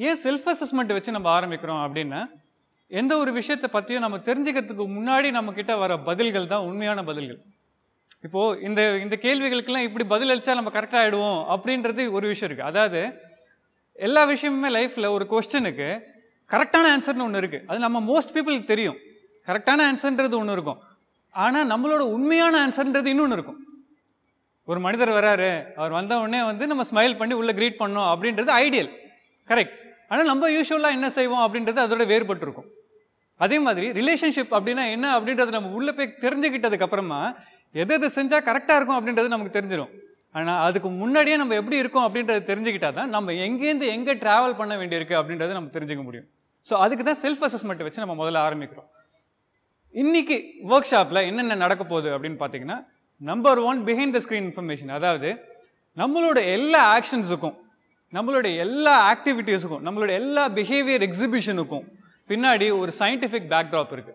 ஏன் self assessment வச்சு நம்ம ஆரம்பிக்கிறோம் அப்படின்னா, எந்த ஒரு விஷயத்தை பற்றியும் நம்ம தெரிஞ்சுக்கிறதுக்கு முன்னாடி நம்ம கிட்ட வர பதில்கள் தான் உண்மையான பதில்கள். இப்போ இந்த கேள்விகளுக்கெல்லாம் இப்படி பதில் அளிச்சா நம்ம கரெக்டாக ஆயிடுவோம் அப்படின்றது ஒரு விஷயம் இருக்கு. அதாவது எல்லா விஷயமுமே லைஃப்ல ஒரு கொஸ்டினுக்கு கரெக்டான ஆன்சர்னு ஒன்று இருக்கு. அது நம்ம மோஸ்ட் பீப்புளுக்கு தெரியும். கரெக்டான ஆன்சர்ன்றது ஒன்று இருக்கும். ஆனா நம்மளோட உண்மையான ஆன்சர்ன்றது இன்னொன்று இருக்கும். ஒரு மனிதர் வராரு, அவர் வந்த உடனே நம்ம ஸ்மைல் பண்ணி உள்ள கிரீட் பண்ணோம் அப்படின்றது ஐடியல், கரெக்ட். ஆனால் நம்ம யூஸ்வலா என்ன செய்வோம் அப்படின்றது அதோட வேறுபட்டு இருக்கும். அதே மாதிரி ரிலேஷன்ஷிப் அப்படின்னா என்ன அப்படின்றது நம்ம உள்ள போய் தெரிஞ்சுக்கிட்டதுக்கு அப்புறமா எது செஞ்சா கரெக்டா இருக்கும் அப்படின்றது நமக்கு தெரிஞ்சிடும். ஆனா அதுக்கு முன்னாடியே நம்ம எப்படி இருக்கோம் அப்படின்றது தெரிஞ்சுக்கிட்டா தான் நம்ம எங்கேருந்து எங்க டிராவல் பண்ண வேண்டியிருக்கு அப்படின்றத நம்ம தெரிஞ்சுக்க முடியும். ஸோ அதுக்கு தான் செல்ஃப் அசஸ்மெண்ட் வச்சு நம்ம முதல்ல ஆரம்பிக்கிறோம். இன்னைக்கு ஒர்க் ஷாப்ல என்னென்ன நடக்க போகுது அப்படின்னு பாத்தீங்கன்னா, number 1 behind the screen information. அதாவது நம்மளோட எல்லா ஆக்ஷன்ஸுக்கும், நம்மளோட எல்லா ஆக்டிவிட்டீஸுக்கும், நம்மளோட எல்லா பிஹேவியர் எக்ஸிபிஷனுக்கும் பின்னாடி ஒரு சயின்டிபிக் பேக்ட்ராப் இருக்கு.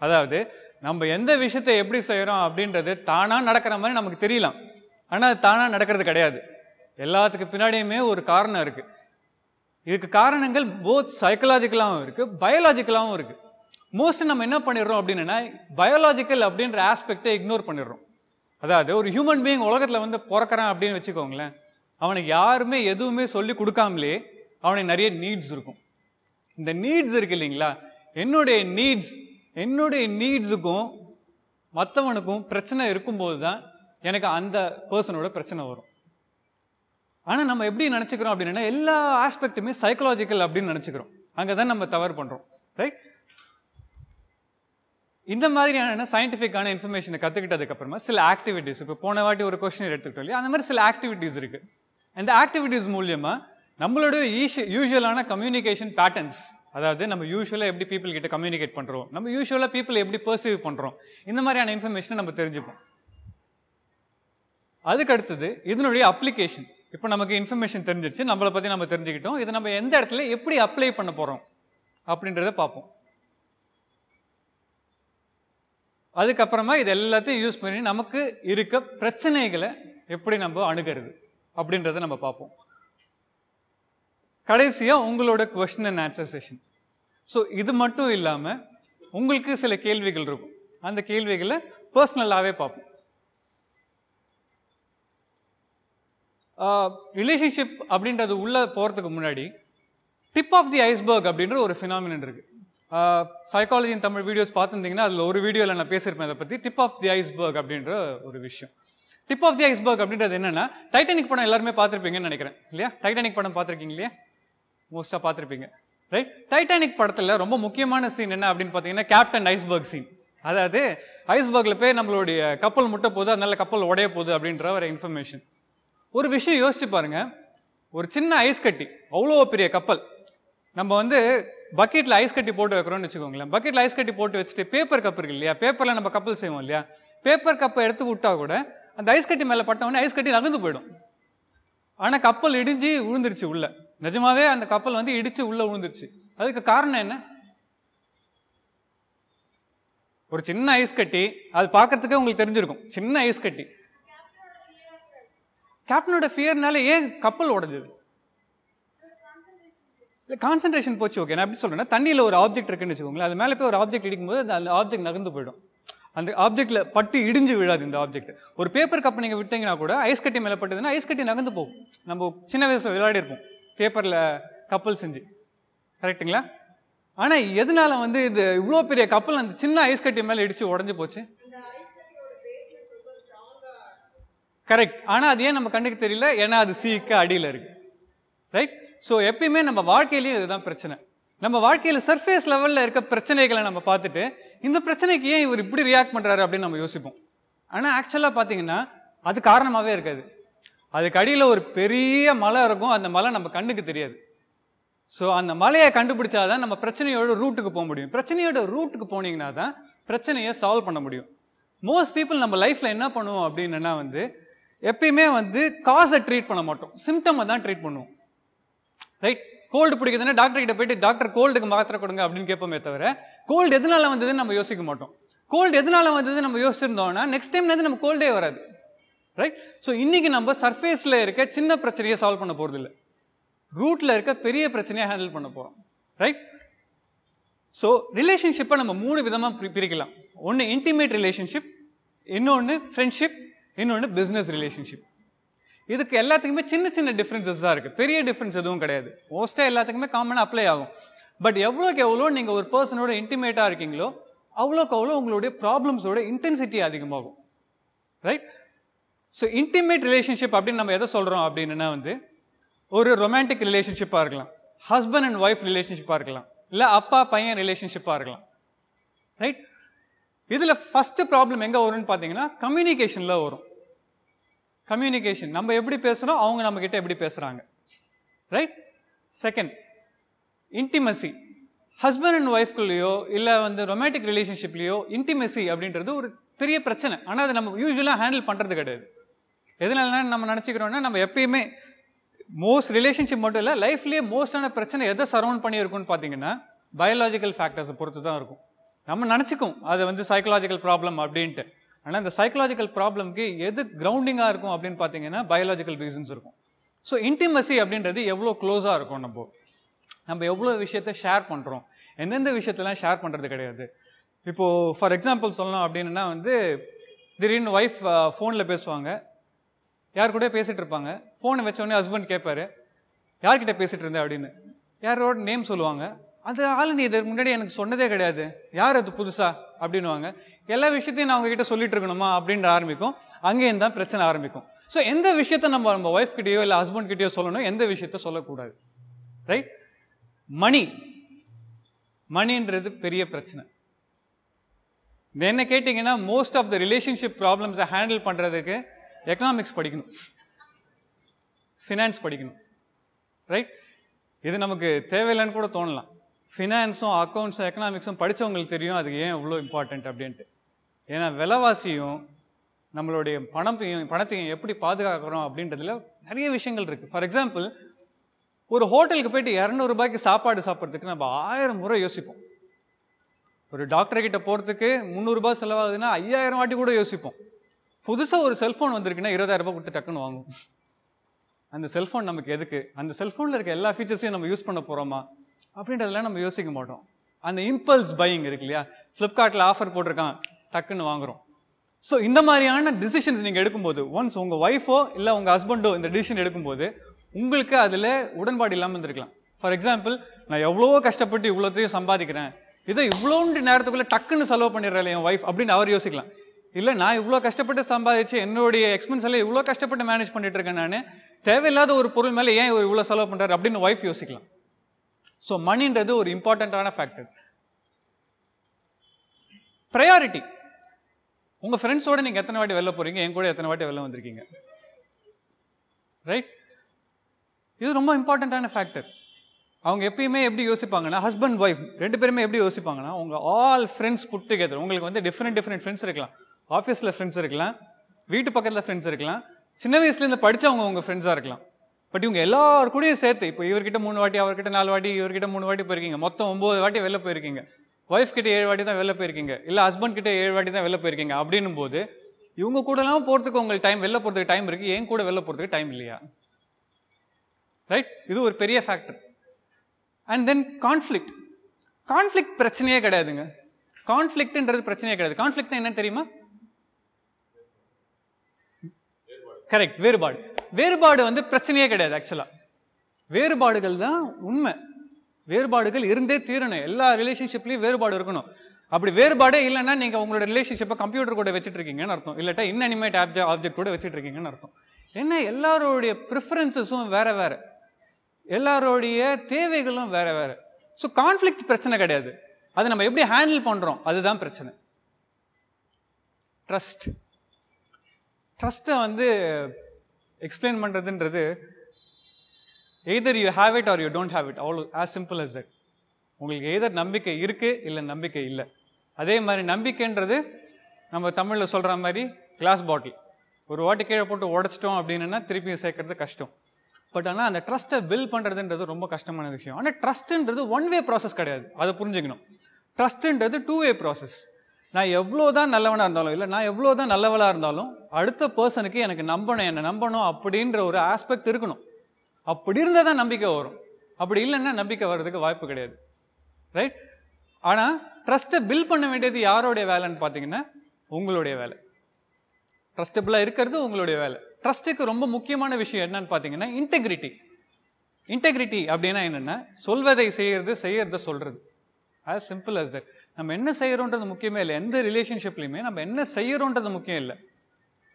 அதாவது நம்ம எந்த விஷயத்தை எப்படி செய்யறோம் அப்படின்றது தானா நடக்கிற மாதிரி நமக்கு தெரியலாம், ஆனா அது தானா நடக்கிறது கிடையாது. எல்லாத்துக்கு பின்னாடியுமே ஒரு காரணம் இருக்கு. இதுக்கு காரணங்கள் போத் சைக்கலாஜிக்கலாகவும் இருக்கு, பயாலாஜிக்கலாகவும் இருக்கு. மோஸ்ட் நம்ம என்ன பண்ணிடுறோம் அப்படின்னா, பயாலாஜிக்கல் அப்படின்ற ஆஸ்பெக்டை இக்னோர் பண்ணிடுறோம். அதாவது ஒரு ஹியூமன் பீயிங் உலகத்துல பிறக்கிறான் அப்படின்னு வச்சுக்கோங்களேன், அவனுக்கு யாருமே எதுவுமே சொல்லி கொடுக்காமலே அவனுக்கு நிறைய நீட்ஸ் இருக்கும். இந்த நீட்ஸ் இருக்கு இல்லைங்களா, என்னுடைய நீட்ஸுக்கும் மற்றவனுக்கும் பிரச்சனை இருக்கும்போது தான் எனக்கு அந்த பர்சனோட பிரச்சனை வரும். ஆனா நம்ம எப்படி நினைச்சுக்கிறோம் அப்படின்னா, எல்லா ஆஸ்பெக்டுமே சைக்கலாஜிக்கல் அப்படின்னு நினைச்சுக்கிறோம். அங்கதான் நம்ம தவறு பண்றோம், ரைட்? இந்த மாதிரியான சயின்டிபிக்கான இன்ஃபர்மேஷனை கத்துக்கிட்டதுக்கு அப்புறமா சில ஆக்டிவிட்டிஸ், இப்போ போன வாட்டி ஒரு கொஸ்டின் எடுத்துக்கிட்டோம் இல்லையா, அந்த மாதிரி சில ஆக்டிவிட்டிஸ் இருக்கு. அந்த ஆக்டிவிட்டிஸ் மூலியமா நம்மளோட யூஷுவலான கம்யூனிகேஷன் பேட்டர்ன்ஸ், அதாவது நம்ம யூஷுவலா எப்படி பீப்புள் கிட்ட கம்யூனிகேட் பண்றோம், நம்ம யூஷுவலா பீப்புள் எப்படி பெர்சீவ் பண்றோம், இந்த மாதிரியான இன்ஃபர்மேஷனை நம்ம தெரிஞ்சுப்போம். அதுக்கு அடுத்தது இதனுடைய அப்ளிகேஷன். இப்போ நமக்கு இன்ஃபர்மேஷன் தெரிஞ்சிருச்சு, நம்மளை பத்தி நம்ம தெரிஞ்சுக்கிட்டோம், இதை நம்ம எந்த இடத்துல எப்படி அப்ளை பண்ண போறோம் அப்படின்றத பார்ப்போம். அதுக்கப்புறமா இது எல்லாத்தையும் யூஸ் பண்ணி நமக்கு இருக்க பிரச்சனைகளை எப்படி நம்ம அணுகிறது அப்படின்றத நம்ம பார்ப்போம். கடைசியா உங்களோட question and answer session. So இது மட்டும் இல்லாம உங்களுக்கு சில கேள்விகள் இருக்கும், அந்த கேள்விகளை பர்சனலாவே பார்ப்போம். ரிலேஷன்ஷிப் அப்படின்றது உள்ள போறதுக்கு முன்னாடி டிப் ஆஃப் தி ஐஸ்பர்க் அப்படின்ற ஒரு ஃபினாமினன் இருக்கு. சைக்காலஜி இன் தமிழ் வீடியோஸ் பார்த்துருந்தீங்கன்னா அதில் ஒரு வீடியோவில் நான் பேசியிருப்பேன் அதை பற்றி, டிப் ஆஃப் தி ஐஸ்பர்க் அப்படின்ற ஒரு விஷயம். டிப் ஆஃப் தி ஐஸ்பர்க் அப்படின்றது என்னன்னா, டைட்டானிக் படம் எல்லாருமே பார்த்துருப்பீங்கன்னு நினைக்கிறேன் இல்லையா? டைட்டானிக் படம் பார்த்துருக்கீங்க இல்லையா? மோஸ்டா பார்த்துருப்பீங்க, ரைட்? டைட்டானிக் படத்தில் ரொம்ப முக்கியமான சீன் என்ன அப்படின்னு பார்த்தீங்கன்னா, கேப்டன் ஐஸ்பர்க் சீன். அதாவது ஐஸ்பர்க்ல போய் நம்மளுடைய கப்பல் முட்ட போகுது, அதனால கப்பல் உடைய போகுது அப்படின்ற ஒரு இன்ஃபர்மேஷன். ஒரு விஷயம் யோசிச்சு பாருங்க, ஒரு சின்ன ஐஸ் கட்டி, அவ்வளோ பெரிய கப்பல், நம்ம பக்கெட்ல ஐஸ் கட்டி போட்டு வைக்கிறோம்னு வச்சுக்கோங்களேன். பக்கெட்ல ஐஸ் கட்டி போட்டு வச்சுட்டு பேப்பர் கப் இருக்கு இல்லையா, பேப்பர்ல நம்ம கப்பல் செய்வோம் இல்லையா, பேப்பர் கப்பை எடுத்து விட்டா கூட அந்த ஐஸ் கட்டி மேல பட்டவொடனே ஐஸ் கட்டி நகர்ந்து போயிடும். ஆனா கப்பல் இடிஞ்சு விழுந்துருச்சு உள்ள, நிஜமாவே அந்த கப்பல் இடிச்சு உள்ள விழுந்துருச்சு. அதுக்கு காரணம் என்ன? ஒரு சின்ன ஐஸ் கட்டி, அது பார்க்கறதுக்கே உங்களுக்கு தெரிஞ்சிருக்கும், சின்ன ஐஸ் கட்டி. கேப்டனோட ஃபியர்னால ஏன் கப்பல் உடைஞ்சது? கான்சென்ட்ரேஷன் போச்சு. ஓகே, நான் எப்படி சொல்றேன்னா, தண்ணியில ஒரு ஆப்ஜெக்ட் இருக்குன்னு வச்சுக்கோங்களேன், அது மேல போய் ஒரு ஆப்ஜெக்ட் இடிக்கும்போது அந்த ஆப்ஜெக்ட் நகர்ந்து போயிடும். அந்த ஆப்ஜெக்ட்ல பட்டு இடிஞ்சு விழாது இந்த ஆப்ஜெக்ட். ஒரு பேப்பர் கப் நீங்க விட்டீங்கன்னா கூட ஐஸ் கட்டி மேல பட்டதுன்னா ஐஸ் கட்டி நகர்ந்து போகும். நம்ம சின்ன வயசுல விளையாடி இருப்போம் பேப்பர்ல கப்பல் செஞ்சு, கரெக்டுங்களா? ஆனா எதனால இது இவ்வளவு பெரிய கப்பல் அந்த சின்ன ஐஸ் கட்டி மேல இடிச்சு உடஞ்சு போச்சு? கரெக்ட். ஆனா அது ஏன் நம்ம கண்ணுக்கு தெரியல? ஏன்னா அது சீக்கு அடியில இருக்கு, ரைட்? ஸோ எப்பயுமே நம்ம வாழ்க்கையிலேயும் இதுதான் பிரச்சனை. நம்ம வாழ்க்கையில சர்ஃபேஸ் லெவல்ல இருக்க பிரச்சனைகளை நம்ம பார்த்துட்டு, இந்த பிரச்சனைக்கு ஏன் இவர் இப்படி ரியாக்ட் பண்றாரு அப்படின்னு நம்ம யோசிப்போம். ஆனா ஆக்சுவலா பாத்தீங்கன்னா அது காரணமாவே இருக்காது. அதுக்கு அடியில ஒரு பெரிய மலை இருக்கும், அந்த மலை நம்ம கண்ணுக்கு தெரியாது. ஸோ அந்த மலையை கண்டுபிடிச்சாதான் நம்ம பிரச்சனையோட ரூட்டுக்கு போக முடியும். பிரச்சனையோட ரூட்டுக்கு போனீங்கன்னா தான் பிரச்சனையை சால்வ் பண்ண முடியும். மோஸ்ட் பீப்புள் நம்ம லைஃப்ல என்ன பண்ணுவோம் அப்படின்னா, எப்பயுமே காசை ட்ரீட் பண்ண மாட்டோம், சிம்டமை தான் ட்ரீட் பண்ணுவோம், ரைட்? கோல்டு பிடிக்குதுன்னா டாக்டர் கிட்ட போயிட்டு டாக்டர் கோல்டுக்கு மாத்திரை கொடுங்க அப்படின்னு கேட்போமே தவிர, கோல்டு எதனால வந்ததுன்னு நம்ம யோசிக்க மாட்டோம். கோல்டு எதனால வந்தது நம்ம யோசிச்சிருந்தோம்னா நெக்ஸ்ட் டைம் நம்ம கோல்டே வராது, ரைட்? ஸோ இன்னைக்கு நம்ம சர்ஃபேஸ்ல இருக்க சின்ன பிரச்சனையை சால்வ் பண்ண போறது இல்லை, ரூட்ல இருக்க பெரிய பிரச்சனையை ஹேண்டில் பண்ண போறோம். ரைட்? ஸோ ரிலேஷன்ஷிப்பை நம்ம 3 விதமா பிரிக்கலாம். ஒன்று இன்டிமேட் ரிலேஷன்ஷிப், இன்னொன்று ஃப்ரெண்ட்ஷிப், இன்னொன்று பிஸ்னஸ் ரிலேஷன்ஷிப். இதுக்கு எல்லாத்துக்குமே சின்ன சின்ன டிஃப்ரென்சஸ் தான் இருக்கு, பெரிய டிஃப்ரென்ஸ் எதுவும் கிடையாது. மோஸ்டா எல்லாத்துக்குமே காமனாக அப்ளை ஆகும். பட் எவ்வளோக்கு எவ்வளோ நீங்கள் ஒரு பர்சனோட இன்டிமேட்டாக இருக்கீங்களோ அவ்வளோக்கு அவ்வளோ உங்களுடைய ப்ராப்ளம்ஸோட இன்டென்சிட்டி அதிகமாகும். ரைட்? ஸோ இன்டிமேட் ரிலேஷன்ஷிப் அப்படின்னு நம்ம எதை சொல்கிறோம் அப்படின்னா வந்து ஒரு ரொமான்டிக் ரிலேஷன்ஷிப்பாக இருக்கலாம், ஹஸ்பண்ட் அண்ட் ஒய்ஃப் ரிலேஷன்ஷிப்பாக இருக்கலாம், இல்லை அப்பா பையன் ரிலேஷன்ஷிப்பாக இருக்கலாம். ரைட்? இதில் ஃபர்ஸ்ட் ப்ராப்ளம் எங்கே வரும்னு பார்த்தீங்கன்னா கம்யூனிகேஷனில் வரும். கம்யூனிகேஷன், நம்ம எப்படி பேசுகிறோம், அவங்க நம்ம கிட்ட எப்படி பேசுகிறாங்க. Right? Second, intimacy. Husband and ஒய்ஃப்குள்ளேயோ இல்லை வந்து ரொமான்டிக் ரிலேஷன்ஷிப்லேயோ இன்டிமசி அப்படின்றது ஒரு பெரிய பிரச்சனை. ஆனால் அதை நம்ம யூஸ்வலாக ஹேண்டில் பண்ணுறது கிடையாது. எதனால நம்ம நினச்சிக்கிறோம்னா நம்ம எப்பயுமே மோஸ்ட் ரிலேஷன்ஷிப் மட்டும் இல்லை, லைஃப்லேயே மோஸ்டான பிரச்சனை எதை சரௌண்ட் பண்ணியிருக்குன்னு பார்த்தீங்கன்னா பயாலஜிக்கல் ஃபேக்டர்ஸை பொறுத்து தான் இருக்கும். நம்ம நினச்சிக்கும் அது வந்து சைக்கலாஜிக்கல் ப்ராப்ளம் அப்படின்ட்டு. ஆனால் இந்த சைக்கலாஜிக்கல் ப்ராப்ளம்க்கு எது கிரவுண்டிங்காக இருக்கும் அப்படின்னு பார்த்தீங்கன்னா பயாலஜிக்கல் ரீசன்ஸ் இருக்கும். ஸோ இன்டிமசி அப்படின்றது எவ்வளோ க்ளோஸாக இருக்கும், நம்ம எவ்வளோ விஷயத்த ஷேர் பண்ணுறோம், எந்தெந்த விஷயத்தெல்லாம் ஷேர் பண்ணுறது கிடையாது. இப்போது ஃபார் எக்ஸாம்பிள் சொல்லணும் அப்படின்னா வந்து திடீர்னு ஒய்ஃப் ஃபோனில் பேசுவாங்க, யார் கூட பேசிகிட்டு இருப்பாங்க, ஃபோனை வச்சோடனே ஹஸ்பண்ட் கேட்பாரு யார்கிட்ட பேசிகிட்டு இருந்தேன் அப்படின்னு, யாரோட நேம் சொல்லுவாங்க, அது ஆள் நீ இதுக்கு முன்னாடி எனக்கு சொன்னதே கிடையாது, யார் அது புதுசா அப்படின்வாங்க. எல்லா விஷயத்தையும் நான் அவங்ககிட்ட சொல்லிட்டு இருக்கணுமா அப்படின்ற ஆரம்பிக்கும். அங்கேயும் தான் பிரச்சனை ஆரம்பிக்கும். ஸோ எந்த விஷயத்த நம்ம ஒய்ஃப் கிட்டயோ இல்லை ஹஸ்பண்ட் கிட்டயோ சொல்லணும், எந்த விஷயத்த சொல்லக்கூடாது. ரைட்? மணின்றது பெரிய பிரச்சனை. என்ன கேட்டீங்கன்னா மோஸ்ட் ஆஃப் த ரிலேஷன்ஷிப் ப்ராப்ளம்ஸை ஹேண்டில் பண்றதுக்கு எக்கனாமிக்ஸ் படிக்கணும், ஃபினான்ஸ் படிக்கணும். ரைட்? இது நமக்கு தேவையில்லைன்னு கூட தோணலாம். ஃபினான்ஸும் அக்கௌண்ட்ஸும் எக்கனாமிக்ஸும் படித்தவங்களுக்கு தெரியும் அதுக்கு ஏன் இவ்வளோ இம்பார்ட்டன்ட் அப்படின்ட்டு. ஏன்னா விலைவாசியும் நம்மளுடைய பணத்தையும் எப்படி பாதுகாக்கிறோம் அப்படின்றதுல நிறைய விஷயங்கள் இருக்குது. ஃபார் எக்ஸாம்பிள், ஒரு ஹோட்டலுக்கு போயிட்டு 200 ரூபாய்க்கு சாப்பாடு சாப்பிட்றதுக்கு நம்ம 1000 முறை யோசிப்போம். ஒரு டாக்டர் கிட்ட போகிறதுக்கு 300 ரூபாய் செலவாகுதுன்னா 5000 வாட்டி கூட யோசிப்போம். புதுசாக ஒரு செல்ஃபோன் வந்திருக்குன்னா 20000 ரூபாய் கொடுத்து டக்குன்னு வாங்குவோம். அந்த செல்ஃபோன் நமக்கு எதுக்கு, அந்த செல்ஃபோனில் இருக்க எல்லா ஃபீச்சர்ஸையும் நம்ம யூஸ் பண்ண போகிறோமா அப்படின்றதெல்லாம் நம்ம யோசிக்க மாட்டோம். அந்த இம்பல்ஸ் பையிங் இருக்கு இல்லையா, ஃப்ளிப்கார்ட்டில் ஆஃபர் போட்டிருக்கான் டக்குன்னு வாங்குறோம். ஸோ இந்த மாதிரியான டிசிஷன்ஸ் நீங்கள் எடுக்கும்போது, ஒன்ஸ் உங்கள் ஒய்ஃபோ இல்லை உங்கள் ஹஸ்பண்டோ இந்த டிசிஷன் எடுக்கும்போது உங்களுக்கு அதில் உடன்பாடு இல்லாமல் இருந்திருக்கலாம். ஃபார் எக்ஸாம்பிள், நான் எவ்வளோ கஷ்டப்பட்டு இவ்வளோத்தையும் சம்பாதிக்கிறேன், இதை இவ்வளோண்டு நேரத்துக்குள்ளே டக்குன்னு செலவு பண்ணிடுறேன் என் ஒய்ஃப் அப்படின்னு அவர் யோசிக்கலாம். இல்லை, நான் இவ்வளோ கஷ்டப்பட்டு சம்பாதிச்சு என்னுடைய எக்ஸ்பென்ஸ் எல்லாம் இவ்வளோ கஷ்டப்பட்டு மேனேஜ் பண்ணிட்டு இருக்கேன், நான் தேவையில்லாத ஒரு பொருள் மேலே ஏன் இவ்வளோ செலவு பண்ணுறாரு அப்படின்னு ஒய்ஃப் யோசிக்கலாம். ஸோ மணின்றது ஒரு இம்பார்ட்டண்ட்டான ஃபேக்டர். ப்ரையாரிட்டி. உங்கள் ஃப்ரெண்ட்ஸோட நீங்கள் எத்தனை வாட்டி வெளில போகிறீங்க, என் கூட எத்தனை வாட்டி வெளில வந்திருக்கீங்க. ரைட்? இது ரொம்ப இம்பார்ட்டண்ட்டான ஃபேக்டர். அவங்க எப்பயுமே எப்படி யோசிப்பாங்கன்னா, ஹஸ்பண்ட் ஒய்ஃப் 2 பேருமே எப்படி யோசிப்பாங்கன்னா, உங்கள் ஆல் ஃப்ரெண்ட்ஸ் புட் டுகெதர். உங்களுக்கு வந்து டிஃப்ரெண்ட் ஃப்ரெண்ட்ஸ் இருக்கலாம், ஆஃபீஸில் ஃப்ரெண்ட்ஸ் இருக்கலாம், வீட்டு பக்கத்தில் ஃப்ரெண்ட்ஸ் இருக்கலாம், சின்ன வயசுலேருந்து படித்தவங்க உங்கள் ஃப்ரெண்ட்ஸாக இருக்கலாம். பட் இவங்க எல்லாரும் கூடயும் சேர்த்து, இப்போ இவர்கிட்ட 3 வாட்டி, அவர்கிட்ட 4 வாட்டி, இவர்கிட்ட 3 வாட்டி போயிருக்கீங்க, மொத்தம் 9 வாட்டி வெளில போயிருக்கீங்க. ஒய்ஃப் கிட்ட 7 வாட்டி தான் வெளில போயிருக்கீங்க, இல்லை ஹஸ்பண்ட் கிட்ட 7 வாட்டி தான் வெளில போயிருக்கீங்க. அப்படின்னும் போது இவங்க கூடலாம் போகிறதுக்கு உங்களுக்கு டைம், வெளில போகிறதுக்கு டைம் இருக்கு, என் கூட வெளில போகிறதுக்கு டைம் இல்லையா? ரைட்? இது ஒரு பெரிய factor. And then conflict. Conflict பிரச்சனையே கிடையாதுங்க. கான்ஃப்ளிக்ட்ன்றது பிரச்சனையே கிடையாது. கான்ஃப்ளிக்ட் என்ன தெரியுமா? கரெக்ட், வேறுபாடு. வேறுபாடு வந்து பிரச்சனையே கிடையாது. ஆக்சுவலா வேறுபாடுகள் தான் உண்மை. வேறுபாடுகள் இருந்தே தீரணும். எல்லா ரிலேஷன்ஷிப்லயும் வேறுபாடு இருக்கணும். அப்படி வேறுபாடே இல்லைன்னா நீங்க உங்களோட ரிலேஷன்ஷிப்பை கம்ப்யூட்டர் கூட வச்சுட்டு இருக்கீங்கன்னு அர்த்தம், இல்லாட்டா இன்அனிமேட் ஆப்ஜெக்ட் கூட வச்சுட்டு இருக்கீங்கன்னு அர்த்தம். ஏன்னா எல்லாரோடைய ப்ரிஃபரன்சஸும் வேற வேற, எல்லாரோடைய தேவைகளும் வேற வேற. ஸோ கான்ஃப்ளிக்ட் பிரச்சனை கிடையாது, அதை நம்ம எப்படி ஹேண்டில் பண்றோம் அதுதான் பிரச்சனை. ட்ரஸ்ட்டை வந்து எக்ஸ்பிளைன் பண்றதுன்றது either you have it or you don't have it, அவ்வளோ ஆஸ் சிம்பிள் அஸ் தட். உங்களுக்கு எய்தர் நம்பிக்கை இருக்கு இல்லை நம்பிக்கை இல்லை. அதே மாதிரி நம்பிக்கைன்றது நம்ம தமிழில் சொல்ற மாதிரி கிளாஸ் பாட்டில், ஒரு வாட்டி கீழே போட்டு உடைச்சிட்டோம் அப்படின்னா திருப்பி சேர்க்கறது கஷ்டம். பட் ஆனால் அந்த ட்ரஸ்ட்டை பில்ட் பண்ணுறதுன்றது ரொம்ப கஷ்டமான விஷயம். ஆனால் ட்ரஸ்ட்ன்றது 1 வே ப்ராசஸ் கிடையாது, அதை புரிஞ்சுக்கணும். ட்ரஸ்ட்ன்றது 2 வே ப்ராசஸ். நான் எவ்வளோதான் நல்லவனாக இருந்தாலும், இல்லை நான் எவ்வளோதான் நல்லவளாக இருந்தாலும், அடுத்த பர்சனுக்கு எனக்கு நம்பணும், என்னை நம்பணும் அப்படின்ற ஒரு ஆஸ்பெக்ட் இருக்கணும். அப்படி இருந்தால் தான் நம்பிக்கை வரும். அப்படி இல்லைன்னா நம்பிக்கை வர்றதுக்கு வாய்ப்பு கிடையாது. ரைட்? ஆனால் ட்ரஸ்ட்டை பில்ட் பண்ண வேண்டியது யாரோடைய வேலைன்னு பார்த்தீங்கன்னா உங்களுடைய வேலை. ட்ரஸ்டபிளாக இருக்கிறது உங்களுடைய வேலை. ட்ரஸ்ட்டுக்கு ரொம்ப முக்கியமான விஷயம் என்னன்னு பார்த்தீங்கன்னா இன்டெகிரிட்டி. இன்டெகிரிட்டி அப்படின்னா என்னென்னா சொல்வதை செய்யறதை சொல்றது. as simple as that. நம்ம என்ன செய்யறோன்றது முக்கியமே இல்லை. எந்த ரிலேஷன்ஷிப்லையுமே நம்ம என்ன செய்யறோன்றது முக்கியம் இல்லை,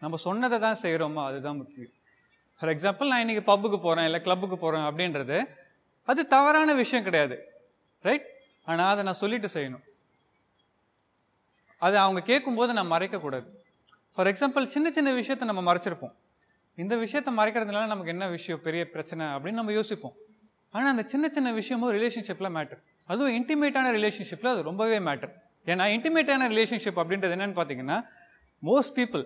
நம்ம சொன்னதை தான் செய்கிறோமோ அதுதான் முக்கியம். ஃபார் எக்ஸாம்பிள், நான் இன்னைக்கு பப்புக்கு போகிறேன் இல்லை கிளப்புக்கு போகிறேன் அப்படின்றது அது தவறான விஷயம் கிடையாது. ரைட்? ஆனால் அதை நான் சொல்லிட்டு செய்யணும். அதை அவங்க கேட்கும்போது நான் மறைக்கக்கூடாது. ஃபார் எக்ஸாம்பிள், சின்ன சின்ன விஷயத்தை நம்ம மறைச்சிருப்போம். இந்த விஷயத்தை மறைக்கிறதுனால நமக்கு என்ன விஷயம், பெரிய பிரச்சனை அப்படின்னு நம்ம யோசிப்போம். ஆனால் அந்த சின்ன சின்ன விஷயமும் ரிலேஷன்ஷிப்பில் மேட்டர். அதுவும் இன்டிமேட்டான ரிலேஷன்ஷிப்பில் அது ரொம்பவே மேட்டர். ஏன்னா இன்டிமேட்டான ரிலேஷன்ஷிப் அப்படின்றது என்னன்னு பார்த்தீங்கன்னா, மோஸ்ட் பீப்புள்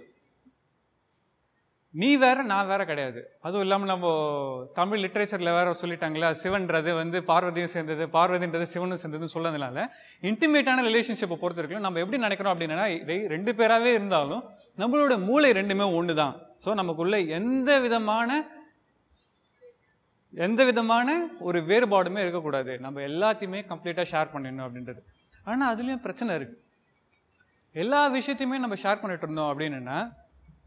நீ வேற நான் வேற கிடையாது. அதுவும் இல்லாமல் நம்ம தமிழ் லிட்ரேச்சரில் வேற சொல்லிட்டாங்களா, சிவன்றது வந்து பார்வதியும் சேர்ந்தது, பார்வதின்றது சிவனும் சேர்ந்ததுன்னு சொன்னதுனால இன்டிமேட்டான ரிலேஷன்ஷிப்பை பொறுத்த வரைக்கும் நம்ம எப்படி நினைக்கிறோம் அப்படின்னா, ரெண்டு பேராகவே இருந்தாலும் நம்மளோட மூளை ரெண்டுமே ஒன்று தான். ஸோ நமக்குள்ள எந்த விதமான ஒரு வேறுபாடுமே இருக்கக்கூடாது, நம்ம எல்லாத்தையுமே கம்ப்ளீட்டாக ஷேர் பண்ணிடணும் அப்படின்றது. ஆனால் அதுலேயும் பிரச்சனை இருக்கு. எல்லா விஷயத்தையுமே நம்ம ஷேர் பண்ணிட்டு இருந்தோம் அப்படின்னா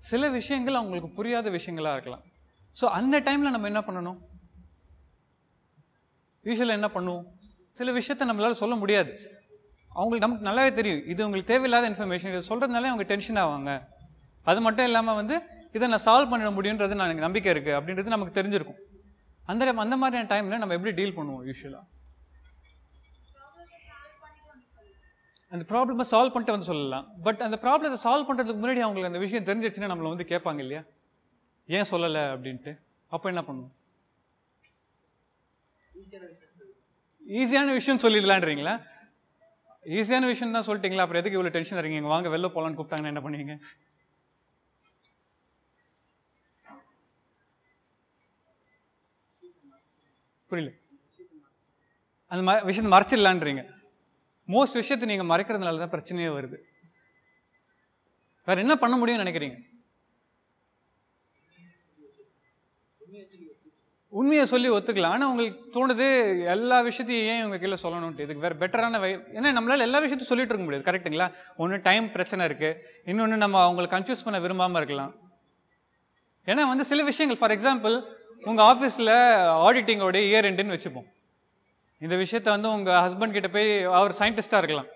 சில விஷயங்கள் அவங்களுக்கு புரியாத விஷயங்களா இருக்கலாம். ஸோ அந்த டைம்ல நம்ம என்ன பண்ணணும்? யூஸ்வலாக என்ன பண்ணுவோம்? சில விஷயத்த நம்மளால சொல்ல முடியாது. அவங்களுக்கு நமக்கு நல்லாவே தெரியும் இது உங்களுக்கு தேவையில்லாத இன்ஃபர்மேஷன், இதை சொல்றதுனாலே அவங்க டென்ஷன் ஆவாங்க. அது மட்டும் இல்லாமல் வந்து இதை நான் சால்வ் பண்ணிட முடியுன்றது எனக்கு நம்பிக்கை இருக்கு அப்படின்றது நமக்கு தெரிஞ்சிருக்கும். அந்த மாதிரியான டைம்ல நம்ம எப்படி டீல் பண்ணுவோம்? யூஸ்வலா அந்த ப்ராப்ளமை சால்வ் பண்ணிட்டு வந்து சொல்லலாம். பட் அந்த ப்ராப்ளத்தை சால்வ் பண்ணுறதுக்கு முன்னாடி அவங்களுக்கு அந்த விஷயம் தெரிஞ்சிடுச்சுன்னா நம்மளை வந்து கேட்பாங்க இல்லையா, ஏன் சொல்லலை அப்படின்ட்டு. அப்போ என்ன பண்ணுவோம்? ஈஸியான விஷயம் சொல்லிடலான்றீங்களா? ஈஸியான விஷயம் தான் சொல்லிட்டீங்களா, அப்புறம் எதுக்கு இவ்வளோ டென்ஷன் இருக்கீங்க? வாங்க வெளில போகலான்னு கூப்பிட்டாங்கன்னா என்ன பண்ணுவீங்க? புரியல. அந்த விஷயத்தை மறைச்சிடலான்றீங்க. மோஸ்ட் விஷயத்தை நீங்க மறைக்கிறதுனால தான் பிரச்சனையே வருது. வேற என்ன பண்ண முடியும்னு நினைக்கிறீங்க? உண்மையை சொல்லி ஒத்துக்கலாம். ஆனால் உங்களுக்கு தோணுது எல்லா விஷயத்தையும் ஏன் உங்க கீழே சொல்லணும்ட்டு. இதுக்கு வேற பெட்டரான ஏன்னா நம்மளால எல்லா விஷயத்தையும் சொல்லிட்டு இருக்க முடியாது. கரெக்டுங்களா? ஒன்று டைம் பிரச்சனை இருக்கு, இன்னொன்று நம்ம அவங்களை கன்ஃபியூஸ் பண்ண விரும்பாம இருக்கலாம். ஏன்னா வந்து சில விஷயங்கள், ஃபார் எக்ஸாம்பிள், உங்க ஆஃபீஸில் ஆடிட்டிங்கோட இயர் எண்டுன்னு வச்சுப்போம். இந்த விஷயத்த வந்து உங்க ஹஸ்பண்ட் கிட்ட போய், அவர் சயின்டிஸ்டா இருக்கலாம்,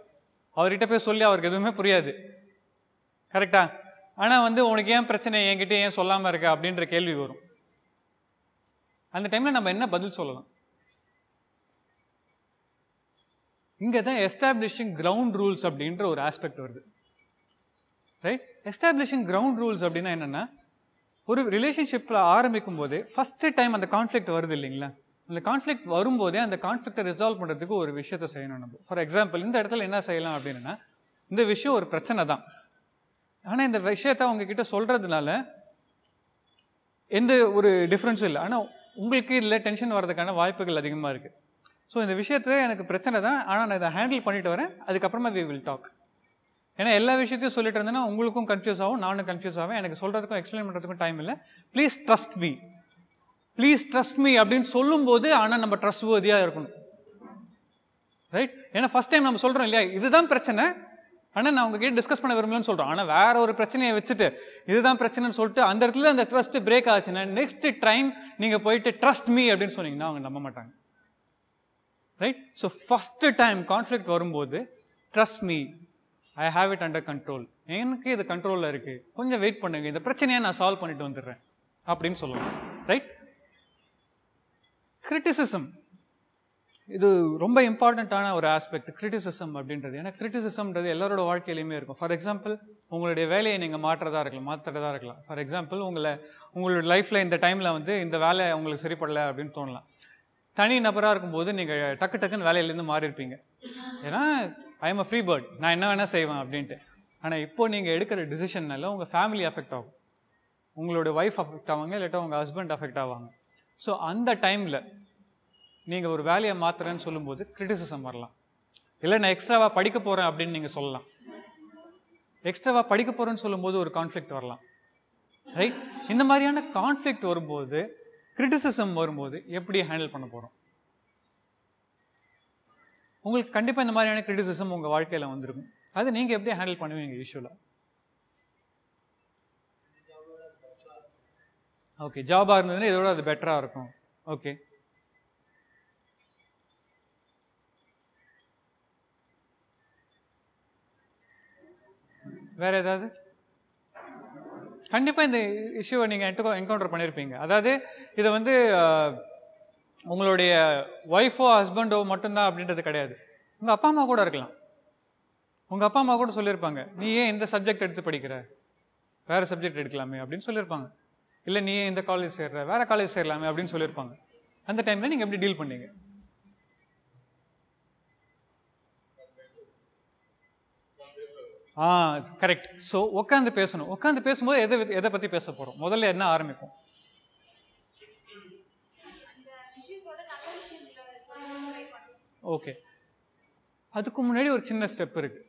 அவர்கிட்ட போய் சொல்லி அவருக்கு எதுவுமே புரியாது. கரெக்டா? ஆனா வந்து உனக்கு ஏன் பிரச்சனை, என்கிட்ட ஏன் சொல்லாம இருக்க அப்படின்ற கேள்வி வரும். அந்த டைம்ல நம்ம என்ன பதில் சொல்லலாம்? இங்கதான் எஸ்டாப்ளிஷிங் கிரவுண்ட் ரூல்ஸ் அப்படின்ற ஒரு ஆஸ்பெக்ட் வருது. ரைட்? எஸ்டாப்ளிஷிங் கிரவுண்ட் ரூல்ஸ் அப்படின்னா என்னன்னா, ஒரு ரிலேஷன்ஷிப்ல ஆரம்பிக்கும் போதே ஃபர்ஸ்ட் டைம் அந்த கான்ஃபிளிக்ட் வருது இல்லைங்களா, அந்த கான்ஃபிளிக்ட் வரும்போதே அந்த கான்ஃபிளிக்டை ரிசால்வ் பண்ணுறதுக்கு ஒரு விஷயத்த செய்யணும் நம்ம. ஃபார் எக்ஸாம்பிள், இந்த இடத்துல என்ன செய்யலாம் அப்படின்னா, இந்த விஷயம் ஒரு பிரச்சனை தான், ஆனால் இந்த விஷயத்த உங்ககிட்ட சொல்றதுனால எந்த ஒரு டிஃப்ரென்ஸும் இல்லை, ஆனால் உங்களுக்கு இதில் டென்ஷன் வர்றதுக்கான வாய்ப்புகள் அதிகமாக இருக்குது. ஸோ இந்த விஷயத்துல எனக்கு பிரச்சனை தான், ஆனால் நான் இதை ஹேண்டில் பண்ணிட்டு வரேன், அதுக்கப்புறமா வி வில் டாக். ஏன்னா எல்லா விஷயத்தையும் சொல்லிட்டு இருந்தேன்னா உங்களுக்கும் கன்ஃபியூஸ் ஆகும், நானும் கன்ஃபியூஸ் ஆவேன், எனக்கு சொல்றதுக்கும் எக்ஸ்பிளைன் பண்ணுறதுக்கும் டைம் இல்லை. Please trust me, please trust me அப்படின்னு சொல்லும் போது ஆனால் நம்ம ட்ரஸ்ட் வர்தியாக இருக்கணும். ரைட்? ஏன்னா ஃபர்ஸ்ட் டைம் நம்ம சொல்றோம் இல்லையா, இதுதான் பிரச்சனை, ஆனால் நான் உங்ககிட்ட டிஸ்கஸ் பண்ண விரும்பலன்னு சொல்றோம். ஆனால் வேற ஒரு பிரச்சனையை வச்சுட்டு இதுதான் பிரச்சனைன்னு சொல்லிட்டு அந்த இடத்துல அந்த ட்ரஸ்ட் பிரேக் ஆச்சுன்னா நெக்ஸ்ட் டைம் நீங்க போயிட்டு ட்ரஸ்ட் மீ அப்படின்னு சொன்னீங்கன்னா அவங்க நம்ப மாட்டாங்க. Right? So first time conflict வரும்போது trust me, I have it under control, எனக்கு இது கண்ட்ரோலில் இருக்கு, கொஞ்சம் வெயிட் பண்ணுங்க, இந்த பிரச்சனையை நான் சால்வ் பண்ணிட்டு வந்துடுறேன் அப்படின்னு சொல்லலாம். ரைட்? கிரிட்டிசிசம், இது ரொம்ப இம்பார்ட்டண்ட்டான ஒரு ஆஸ்பெக்ட், கிரிட்டிசிசம் அப்படின்றது. ஏன்னா கிரிட்டிசிசம்ன்றது எல்லாரோட வாழ்க்கையிலையுமே இருக்கும். ஃபார் எக்ஸாம்பிள், உங்களுடைய வேலையை நீங்கள் மாற்றுறதா இருக்கலாம். ஃபார் எக்ஸாம்பிள், உங்களோட லைஃப்பில் இந்த டைமில் வந்து இந்த வேலை உங்களுக்கு சரிப்படலை அப்படின்னு தோணலாம். தனி நபராக இருக்கும்போது நீங்கள் டக்குன்னு வேலையிலேருந்து மாறி இருப்பீங்க. ஏன்னா I am a free bird, நான் என்ன வேணால் செய்வேன் அப்படின்ட்டு. ஆனால் இப்போ நீங்கள் எடுக்கிற டிசிஷன்னால உங்கள் ஃபேமிலி அஃபெக்ட் ஆகும், உங்களோட ஒய்ஃப் அஃபெக்ட் ஆவாங்க, இல்லாட்டா உங்கள் ஹஸ்பண்ட் அஃபெக்ட் ஆவாங்க. ஸோ அந்த டைமில் நீங்கள் ஒரு வேலையை மாற்றுறேன்னு சொல்லும்போது கிரிட்டிசிசம் வரலாம். இல்லை நான் எக்ஸ்ட்ராவாக படிக்க போகிறேன் அப்படின்னு நீங்கள் சொல்லலாம். எக்ஸ்ட்ராவாக படிக்க போகிறேன்னு சொல்லும்போது ஒரு கான்ஃப்ளிக்ட் வரலாம். ரைட்? இந்த மாதிரியான கான்ஃப்ளிக்ட் வரும்போது கிரிட்டிசிசம் வரும்போது எப்படி ஹேண்டில் பண்ண போகிறோம்? உங்களுக்கு கண்டிப்பாக இந்த மாதிரியான கிரிட்டிசிசம் உங்கள் வாழ்க்கையில் வந்திருக்கும். அது நீங்கள் எப்படி ஹேண்டில் பண்ணுவீங்க யூஸ்வலாக? ஓகே, ஜாபாக இருந்ததுன்னா இதோட அது பெட்டராக இருக்கும். ஓகே, வேற ஏதாவது? கண்டிப்பாக இந்த இஷ்யூவை நீங்கள் என்கவுண்டர் பண்ணியிருப்பீங்க. அதாவது இதை வந்து உங்களுடைய ஒய்ஃபோ ஹஸ்பண்டோ மட்டும்தான் அப்படின்றது கிடையாது. உங்கள் அப்பா அம்மா கூட இருக்கலாம். உங்கள் அப்பா அம்மா கூட சொல்லியிருப்பாங்க, நீ ஏன் இந்த சப்ஜெக்ட் எடுத்து படிக்கிற, வேற சப்ஜெக்ட் எடுக்கலாமே அப்படின்னு சொல்லியிருப்பாங்க. இல்லை நீ ஏன் இந்த காலேஜ் சேர்ற, வேற காலேஜ் சேரலாமே அப்படின்னு சொல்லியிருப்பாங்க. அந்த டைமில் நீங்கள் எப்படி டீல் பண்ணீங்க? கரெக்ட். ஸோ உட்காந்து பேசணும். உட்காந்து பேசும்போது எதை பற்றி பேச போகிறோம்? முதல்ல என்ன ஆரம்பிப்போம்? ஓகே, அதுக்கு முன்னாடி ஒரு சின்ன ஸ்டெப் இருக்கு.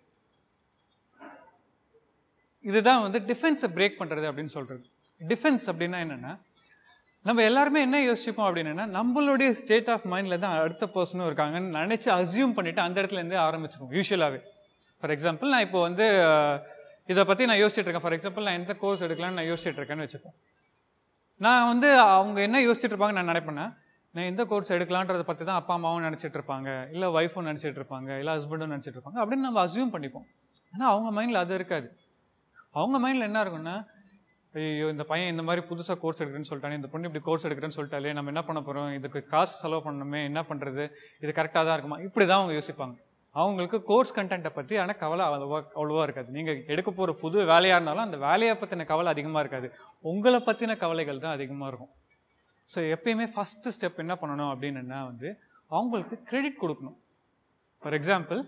இதுதான் வந்து டிஃபென்ஸை பிரேக் பண்றது அப்படின்னு சொல்றது. டிஃபென்ஸ் அப்படின்னா என்னன்னா, நம்ம எல்லாருமே என்ன யோசிப்போம் அப்படின்னா, நம்மளுடைய ஸ்டேட் ஆஃப் மைண்ட்ல தான் அடுத்த பர்சனும் இருக்காங்கன்னு நினைச்சு அசியூம் பண்ணிட்டு அந்த இடத்துல இருந்தே ஆரம்பிச்சிருவோம் யூஸ்வலாகவே. ஃபார் எக்ஸாம்பிள், நான் இப்போ வந்து இதை பற்றி நான் யோசிச்சுட்டு இருக்கேன். ஃபார் எக்ஸாம்பிள், நான் எந்த கோர்ஸ் எடுக்கலாம்னு நான் யோசிச்சுட்டு இருக்கேன்னு வச்சுப்போம். நான் வந்து அவங்க என்ன யோசிச்சுட்டு இருப்பாங்க நான் நினைப்பேன்னா, நான் எந்த கோர்ஸ் எடுக்கலான்றதை பற்றி தான் அப்பா அம்மாவும் நினச்சிட்டு இருப்பாங்க, இல்லை ஒய்ஃபும் நினச்சிட்டு இருப்பாங்க, இல்லை ஹஸ்பண்டும் நினச்சிட்டு இருப்பாங்க அப்படின்னு நம்ம அசியூம் பண்ணிப்போம். ஆனால் அவங்க மைண்டில் அது இருக்காது. அவங்க மைண்டில் என்ன இருக்குன்னா, ஐயோ இந்த பையன் இந்த மாதிரி புதுசாக கோர்ஸ் எடுக்கிறேன்னு சொல்லிட்டானே, இந்த பொண்ணு இப்படி கோர்ஸ் எடுக்கிறேன்னு சொல்லிட்டாலே, நம்ம என்ன பண்ண போகிறோம், இதுக்கு காசு செலவு பண்ணணுமே, என்ன பண்ணுறது, இது கரெக்டாக தான் இருக்குமா, இப்படி தான் அவங்க யோசிப்பாங்க. அவங்களுக்கு கோர்ஸ் கண்டென்ட்டை பற்றி ஆனால் கவலை அவ்வளோவா இருக்காது. நீங்கள் எடுக்க போகிற புது வேலையாக இருந்தாலும் அந்த வேலையை பற்றின கவலை அதிகமாக இருக்காது. உங்களை பற்றின கவலைகள் தான் அதிகமாக இருக்கும். ஸோ எப்பயுமே ஃபஸ்ட்டு ஸ்டெப் என்ன பண்ணணும் அப்படின்னா வந்து அவங்களுக்கு கிரெடிட் கொடுக்கணும். ஃபார் எக்ஸாம்பிள்,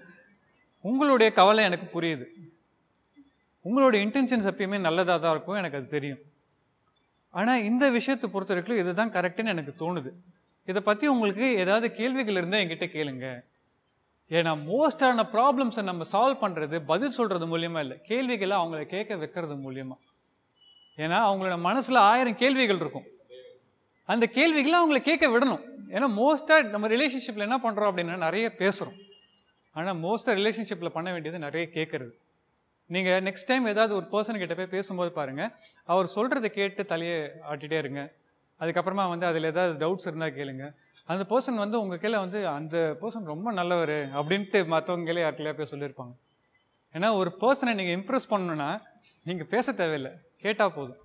உங்களுடைய கவலை எனக்கு புரியுது, உங்களுடைய இன்டென்ஷன்ஸ் எப்பயுமே நல்லதாக தான் இருக்கும், எனக்கு அது தெரியும். ஆனால் இந்த விஷயத்தை பொறுத்த வரைக்கும் இதுதான் கரெக்டுன்னு எனக்கு தோணுது. இதை பற்றி உங்களுக்கு ஏதாவது கேள்விகள் இருந்தால் என்கிட்ட கேளுங்க. ஏன்னா மோஸ்டான ப்ராப்ளம்ஸை நம்ம சால்வ் பண்ணுறது பதில் சொல்கிறது மூலியமா இல்லை, கேள்விகளை அவங்கள கேட்க வைக்கிறது மூலியமா. ஏன்னா அவங்களோட மனசில் 1000 கேள்விகள் இருக்கும். அந்த கேள்விகளை அவங்கள கேட்க விடணும். ஏன்னா மோஸ்ட்டாக நம்ம ரிலேஷன்ஷிப்பில் என்ன பண்ணுறோம் அப்படின்னா நிறைய பேசுகிறோம், ஆனால் மோஸ்ட்டாக ரிலேஷன்ஷிப்பில் பண்ண வேண்டியது நிறைய கேட்கறது. நீங்கள் நெக்ஸ்ட் டைம் ஏதாவது ஒரு பர்சன் கிட்ட போய் பேசும்போது பாருங்கள், அவர் சொல்கிறத கேட்டு தலையை ஆட்டிகிட்டே இருங்க. அதுக்கப்புறமா வந்து அதில் ஏதாவது டவுட்ஸ் இருந்தால் கேளுங்க. அந்த பர்சன் வந்து உங்கள் கீழே வந்து அந்த பர்சன் ரொம்ப நல்லவர் அப்படின்ட்டு மற்றவங்க கீழே யாருக்கையா போய் சொல்லியிருப்பாங்க. ஏன்னா ஒரு பர்சனை நீங்கள் இம்ப்ரெஸ் பண்ணணுன்னா நீங்கள் பேச தேவையில்லை, கேட்டால் போதும்.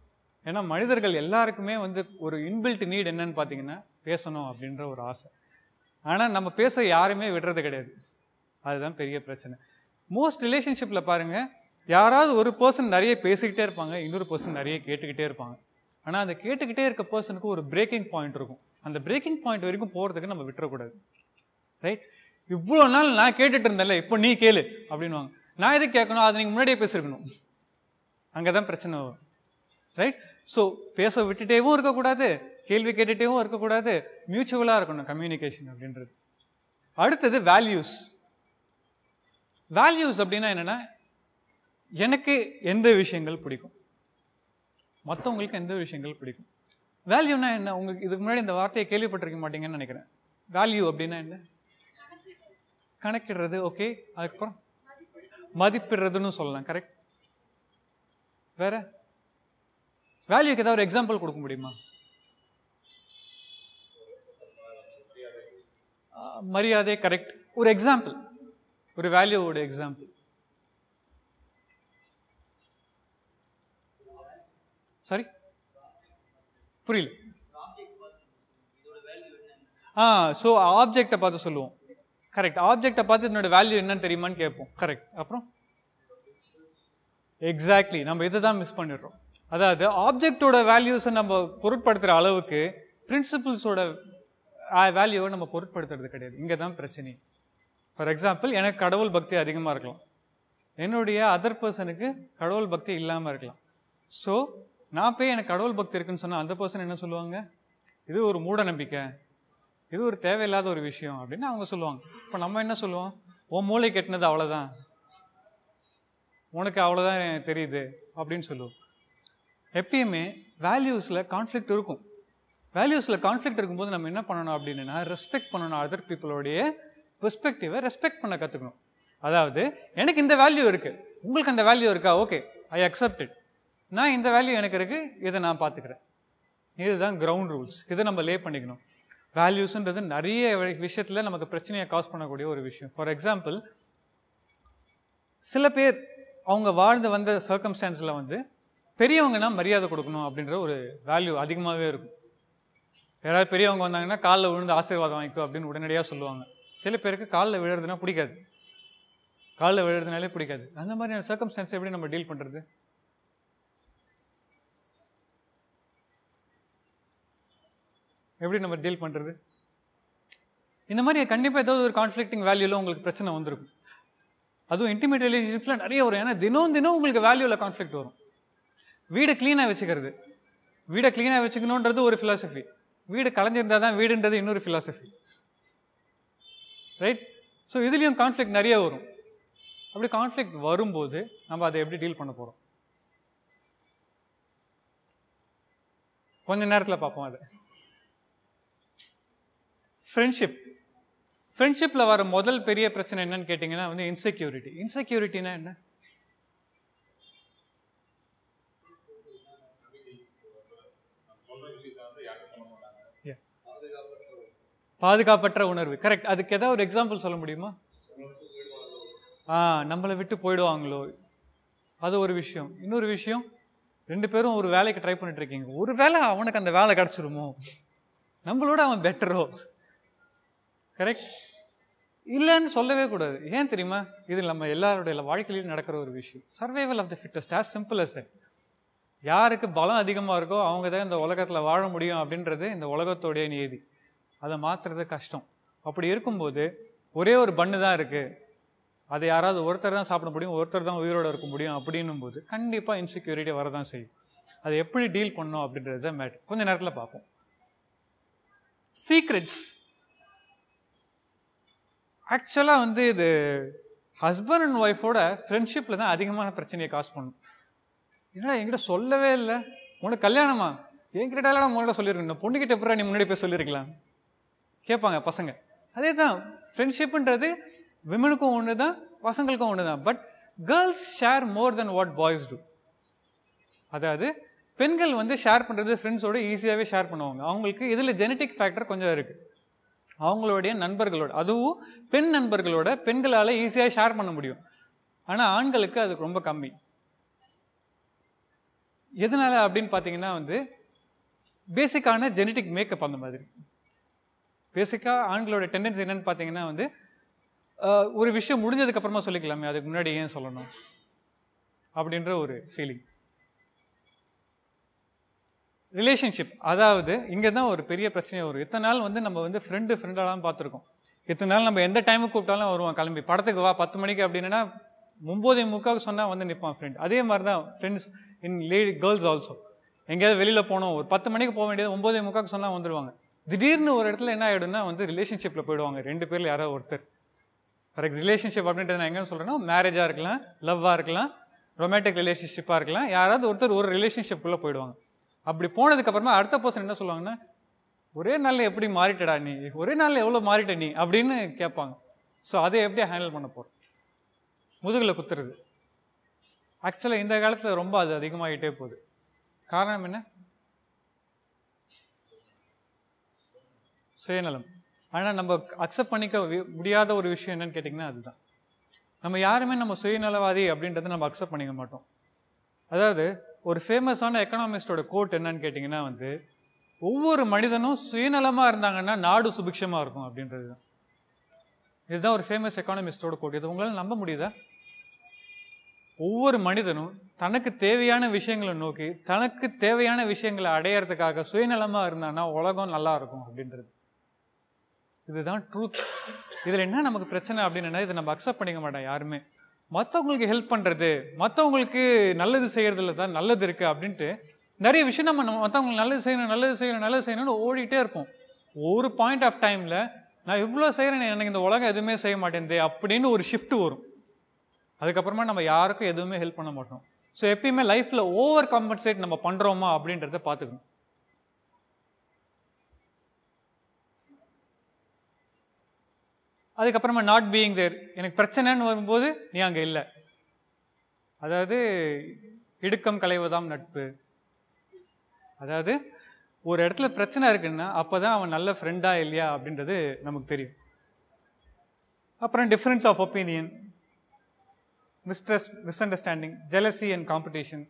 ஏன்னா மனிதர்கள் எல்லாருக்குமே வந்து ஒரு இன்பில்ட் நீட் என்னன்னு பார்த்தீங்கன்னா பேசணும் அப்படின்ற ஒரு ஆசை. ஆனால் நம்ம பேச யாருமே விடுறது கிடையாது. அதுதான் பெரிய பிரச்சனை. மோஸ்ட் ரிலேஷன்ஷிப்பில் பாருங்கள், யாராவது ஒரு பர்சன் நிறைய பேசிக்கிட்டே இருப்பாங்க, இன்னொரு பர்சன் நிறைய கேட்டுக்கிட்டே இருப்பாங்க. ஆனால் அந்த கேட்டுக்கிட்டே இருக்க பர்சனுக்கு ஒரு பிரேக்கிங் பாயிண்ட் இருக்கும். அந்த பிரேக்கிங் பாயிண்ட் வரைக்கும் போகிறதுக்கு நம்ம விட்டுறக்கூடாது. ரைட்? இவ்வளோ நாள் நான் கேட்டுட்டு இருந்தேன்ல, இப்போ நீ கேளு அப்படின்வாங்க. நான் எது கேட்கணும், அதை நீங்கள் முன்னாடியே பேசிருக்கணும். அங்கே தான் பிரச்சனை வரும். ரைட்? ஸோ பேச விட்டுட்டேவும் இருக்கக்கூடாது, கேள்வி கேட்டுட்டேவும் இருக்கக்கூடாது, மியூச்சுவலாக இருக்கணும் கம்யூனிகேஷன் அப்படின்றது. அடுத்தது வேல்யூஸ். வேல்யூஸ் அப்படின்னா என்னன்னா, எனக்கு எந்த விஷயங்கள் பிடிக்கும், மற்றவங்களுக்கு எந்த விஷயங்கள் பிடிக்கும். வேல்யூனா என்ன? உங்களுக்கு இதுக்கு முன்னாடி இந்த வார்த்தையை கேள்விப்பட்டிருக்க மாட்டீங்கன்னு நினைக்கிறேன். வேல்யூ அப்படின்னா என்ன? கணக்கிடுறது. ஓகே, அதுக்கப்புறம் மதிப்பிடுறதுன்னு சொல்லலாம். கரெக்ட். வேற வேல்யூக்கு ஏதாவது ஒரு எக்ஸாம்பிள் கொடுக்க முடியுமா? மரியாதை. கரெக்ட். ஒரு எக்ஸாம்பிள், ஒரு வேல்யூவோட எக்ஸாம்பிள். சாரி, புரியல. ஸோ ஆப்ஜெக்டை பார்த்து சொல்லுவோம். கரெக்ட். ஆப்ஜெக்டை பார்த்து இதனோட வேல்யூ என்னன்னு தெரியுமான்னு கேட்போம். கரெக்ட். அப்புறம் எக்ஸாக்ட்லி, நம்ம இதை தான் மிஸ் பண்ணிடுறோம். அதாவது ஆப்ஜெக்டோட வேல்யூஸை நம்ம பொருட்படுத்துகிற அளவுக்கு பிரின்சிபிள்ஸோட வேல்யூவை நம்ம பொருட்படுத்துறது கிடையாது. இங்கே தான் பிரச்சனை. ஃபார் எக்ஸாம்பிள், எனக்கு கடவுள் பக்தி அதிகமாக இருக்கலாம், என்னுடைய அதர் பர்சனுக்கு கடவுள் பக்தி இல்லாமல் இருக்கலாம். ஸோ நான் போய் எனக்கு கடவுள் பக்தி இருக்குன்னு சொன்னால் அந்த பர்சன் என்ன சொல்லுவாங்க, இது ஒரு மூட நம்பிக்கை, இது ஒரு தேவையில்லாத ஒரு விஷயம் அப்படின்னு அவங்க சொல்லுவாங்க. இப்போ நம்ம என்ன சொல்லுவோம், உன் மூளை கெட்டினது அவ்வளோதான், உனக்கு அவ்வளோதான் தெரியுது அப்படின்னு சொல்லுவோம். எப்பயுமே வேல்யூஸில் கான்ஃப்ளிக்ட் இருக்கும். வேல்யூஸில் கான்ஃப்ளிக்ட் இருக்கும்போது நம்ம என்ன பண்ணணும் அப்படின்னா ரெஸ்பெக்ட் பண்ணணும். அதர் பீப்புளோடைய பெர்ஸ்பெக்டிவை ரெஸ்பெக்ட் பண்ண கற்றுக்கணும். அதாவது எனக்கு இந்த வேல்யூ இருக்குது, உங்களுக்கு அந்த வேல்யூ இருக்கா, ஓகே ஐ அக்செப்ட் இட். நான் இந்த வேல்யூ எனக்கு இருக்குது, இதை நான் பார்த்துக்கிறேன். இதுதான் கிரவுண்ட் ரூல்ஸ். இதை நம்ம லே பண்ணிக்கணும். வேல்யூஸ்ன்றது நிறைய விஷயத்தில் நமக்கு பிரச்சனையை காஸ் பண்ணக்கூடிய ஒரு விஷயம். ஃபார் எக்ஸாம்பிள், சில பேர் அவங்க வாழ்ந்து வந்த சர்க்கம்ஸ்டான்ஸில் வந்து பெரியவங்கன்னா மரியாதை கொடுக்கணும் அப்படின்ற ஒரு வேல்யூ அதிகமாகவே இருக்கும். யாராவது பெரியவங்க வந்தாங்கன்னா காலில் விழுந்து ஆசீர்வாதம் வாங்கிக்கோ அப்படின்னு உடனடியாக சொல்லுவாங்க. சில பேருக்கு காலில் விழுறதுனா பிடிக்காது, காலில் விழுறதுனாலே பிடிக்காது. அந்த மாதிரியான சர்க்கம்ஸ்டான்ஸ் எப்படி நம்ம டீல் பண்ணுறது? எப்படி நம்ம டீல் பண்ணுறது? இந்த மாதிரி கண்டிப்பாக ஏதாவது ஒரு கான்ஃப்ளிக்டிங் வேல்யூவில் உங்களுக்கு பிரச்சனை வந்திருக்கும். அதுவும் இன்டிமேட் ரிலேஷன்ஷிப்பில் நிறைய வரும். ஏன்னா தினம் உங்களுக்கு வேல்யூவில் கான்ஃப்ளிக்ட் வரும். வீடை க்ளீனாக வச்சுக்கிறது, வீடை க்ளீனாக வச்சுக்கணுன்றது ஒரு ஃபிலாசபி. வீடு கலைஞ்சிருந்தால் தான் வீடுன்றது இன்னொரு ஃபிலாசபி, ரைட்? ஸோ இதுலேயும் கான்ஃப்ளிக்ட் நிறைய வரும். அப்படி கான்ஃப்ளிக்ட் வரும்போது நம்ம அதை எப்படி டீல் பண்ண போகிறோம் கொஞ்ச நேரத்தில் பார்ப்போம். அதை ஃப்ரெண்ட்ஷிப்பில் வர முதல் பெரிய பிரச்சனை என்னன்னு கேட்டிங்கன்னா வந்து இன்செக்யூரிட்டி. இன்செக்யூரிட்டினா என்ன? பாதுகாப்பற்ற உணர்வு. கரெக்ட். அதுக்கு ஏதாவது ஒரு எக்ஸாம்பிள் சொல்ல முடியுமா? நம்மளை விட்டு போயிடுவாங்களோ, அது ஒரு விஷயம். இன்னொரு விஷயம், 2 பேரும் ஒரு வேலைக்கு ட்ரை பண்ணிட்டு இருக்கீங்க, ஒரு வேளை அவனுக்கு அந்த வேலை கிடைச்சிருமோ, நம்மளோட அவன் பெட்டரோ. கரெக்ட். இல்லைன்னு சொல்லவே கூடாது. ஏன் தெரியுமா? இது நம்ம எல்லாருடைய வாழ்க்கையிலும் நடக்கிற ஒரு விஷயம். Survival of the fittest, as simple as that. யாருக்கு பலம் அதிகமாக இருக்கோ அவங்க தான் இந்த உலகத்தில் வாழ முடியும் அப்படின்றது இந்த உலகத்தோடைய நீதி. அதை மாற்றுறது கஷ்டம். அப்படி இருக்கும்போது ஒரே ஒரு பண்ணு தான் இருக்குது, அதை யாராவது ஒருத்தர் தான் சாப்பிட முடியும், ஒருத்தர் தான் உயிரோடு இருக்க முடியும். அப்படின்னும் போது கண்டிப்பாக இன்செக்யூரிட்டி வரதான் செய்யும். அதை எப்படி டீல் பண்ணணும் அப்படின்றது தான் மேட்டர். கொஞ்ச நேரத்தில் பார்ப்போம். சீக்ரெட்ஸ். ஆக்சுவலாக வந்து இது ஹஸ்பண்ட் அண்ட் ஒய்ஃபோட ஃப்ரெண்ட்ஷிப்பில் தான் அதிகமான பிரச்சனையை காஸ் பண்ணும். ஏன்னா என்கிட்ட சொல்லவே இல்லை, உனக்கு கல்யாணமா, என்கிட்ட முன்னாடி சொல்லியிருக்கணும், பொண்ணுக்கிட்ட எப்பறம் நீ முன்னாடி போய் சொல்லியிருக்கலாம் கேட்பாங்க பசங்க. அதே தான் ஃப்ரெண்ட்ஷிப்ன்றது விமனுக்கும் ஒன்று தான், பசங்களுக்கும் ஒன்று தான். But girls share more than what boys do. அதாவது பெண்கள் வந்து ஷேர் பண்ணுறது ஃப்ரெண்ட்ஸோட ஈஸியாகவே ஷேர் பண்ணுவாங்க. அவங்களுக்கு இதில் ஜெனட்டிக் ஃபேக்டர் கொஞ்சம் இருக்குது. அவங்களுடைய நண்பர்களோட, அதுவும் பெண் நண்பர்களோட பெண்களால் ஈஸியாக ஷேர் பண்ண முடியும். ஆனால் ஆண்களுக்கு அது ரொம்ப கம்மி. எதனால அப்படின்னு பார்த்தீங்கன்னா வந்து பேசிக்கான ஜெனட்டிக் மேக்கப் அந்த மாதிரி. பேசிக்காக ஆண்களோட டெண்டன்சி என்னன்னு பார்த்தீங்கன்னா வந்து ஒரு விஷயம் முடிஞ்சதுக்கு அப்புறமா சொல்லிக்கலாமே, அதுக்கு முன்னாடி ஏன் சொல்லணும் அப்படின்ற ஒரு ஃபீலிங். ரிலேஷன்ஷிப், அதாவது இங்கே தான் ஒரு பெரிய பிரச்சனை வரும். இத்தனை நாள் வந்து நம்ம வந்து ஃப்ரெண்டாலாம் பார்த்துருக்கோம். இத்தனை நாள் நம்ம எந்த டைமுக்கு கூப்பிட்டாலும் வருவான், கிளம்பி படத்துக்கு வா 10 மணிக்கு அப்படின்னா 9:45 சொன்னால் வந்து நிற்பான் ஃப்ரெண்ட். அதே மாதிரி தான் ஃப்ரெண்ட்ஸ் இன் கேர்ள்ஸ் ஆல்சோ. எங்கேயாவது வெளியில் போனோம், ஒரு 10 மணிக்கு போக வேண்டியது 9:45 சொன்னால் வந்துடுவாங்க. திடீர்னு ஒரு இடத்துல என்ன ஆகிடும்னா வந்து ரிலேஷன்ஷிப்பில் போயிடுவாங்க 2 பேரில் யாராவது ஒருத்தர். கரெக்ட். ரிலேஷன்ஷிப் அப்படின்றது நான் எங்கன்னு சொல்கிறேன்னா, மேரேஜாக இருக்கலாம், லவ்வாக இருக்கலாம், ரொமான்டிக் ரிலேஷன்ஷிப்பாக இருக்கலாம், யாராவது ஒருத்தர் ஒரு ரிலேஷன்ஷிப்புக்குள்ளே போயிடுவாங்க. அப்படி போனதுக்கப்புறமா அடுத்த பர்சன் என்ன சொல்லுவாங்கன்னா, ஒரே நாளில் எப்படி மாறிட்டடா நீ, ஒரே நாளில் எவ்வளோ மாறிட்ட நீ அப்படின்னு கேட்பாங்க. ஸோ அதை எப்படி ஹேண்டில் பண்ண போகிறோம்? முதுகில் குத்துறது. ஆக்சுவலாக இந்த காலத்தில் ரொம்ப அது அதிகமாகிட்டே போகுது. காரணம் என்ன? சுயநலம். ஆனால் நம்ம அக்செப்ட் பண்ணிக்க முடியாத ஒரு விஷயம் என்னன்னு கேட்டிங்கன்னா அதுதான். நம்ம யாருமே நம்ம சுயநலவாதி அப்படின்றத நம்ம அக்செப்ட் பண்ணிக்க மாட்டோம். அதாவது ஒரு ஃபேமஸான எக்கனாமிஸ்டோட கோட் என்னன்னு கேட்டிங்கன்னா வந்து, ஒவ்வொரு மனிதனும் சுயநலமாக இருந்தாங்கன்னா நாடு சுபிக்ஷமாக இருக்கும் அப்படின்றது தான். இதுதான் ஒரு ஃபேமஸ் எக்கானமிஸ்டோட கோட். இது உங்களால் நம்ப முடியுதா? ஒவ்வொரு மனிதனும் தனக்கு தேவையான விஷயங்களை நோக்கி தனக்கு தேவையான விஷயங்களை அடையிறதுக்காக சுயநலமாக இருந்தான்னா உலகம் நல்லா இருக்கும் அப்படின்றது. இதுதான் ட்ரூத். இதில் என்ன நமக்கு பிரச்சனை அப்படின்னா, இதை நம்ம அக்செப்ட் பண்ணிக்க மாட்டோம் யாருமே. மற்றவங்களுக்கு ஹெல்ப் பண்ணுறது, மற்றவங்களுக்கு நல்லது செய்கிறதுல தான் நல்லது இருக்குது அப்படின்ட்டு நிறைய விஷயம் நம்ம மற்றவங்களுக்கு நல்லது செய்யணும்னு ஓடிட்டே இருப்போம். ஒரு பாயிண்ட் ஆஃப் டைமில் நான் இவ்வளோ செய்கிறேன், எனக்கு இந்த உலகம் எதுவுமே செய்ய மாட்டேங்குது அப்படின்னு ஒரு ஷிஃப்ட் வரும். அதுக்கப்புறமா நம்ம யாருக்கும் எதுவுமே ஹெல்ப் பண்ண மாட்டோம். ஸோ எப்பயுமே லைஃப்பில் ஓவர் காம்பன்சேட் நம்ம பண்ணுறோமா அப்படின்றத பார்த்துக்கணும். அதுக்கப்புறமா நாட் பீயிங் தேர், எனக்கு பிரச்சனைன்னு வரும்போது நீ அங்கே இல்லை. அதாவது இடுக்கம் களைவதாம் நட்பு. அதாவது ஒரு இடத்துல பிரச்சனை இருக்குன்னா அப்போதான் அவன் நல்ல ஃப்ரெண்டா இல்லையா அப்படின்றது நமக்கு தெரியும். அப்புறம் difference of opinion, misunderstanding, jealousy and competition,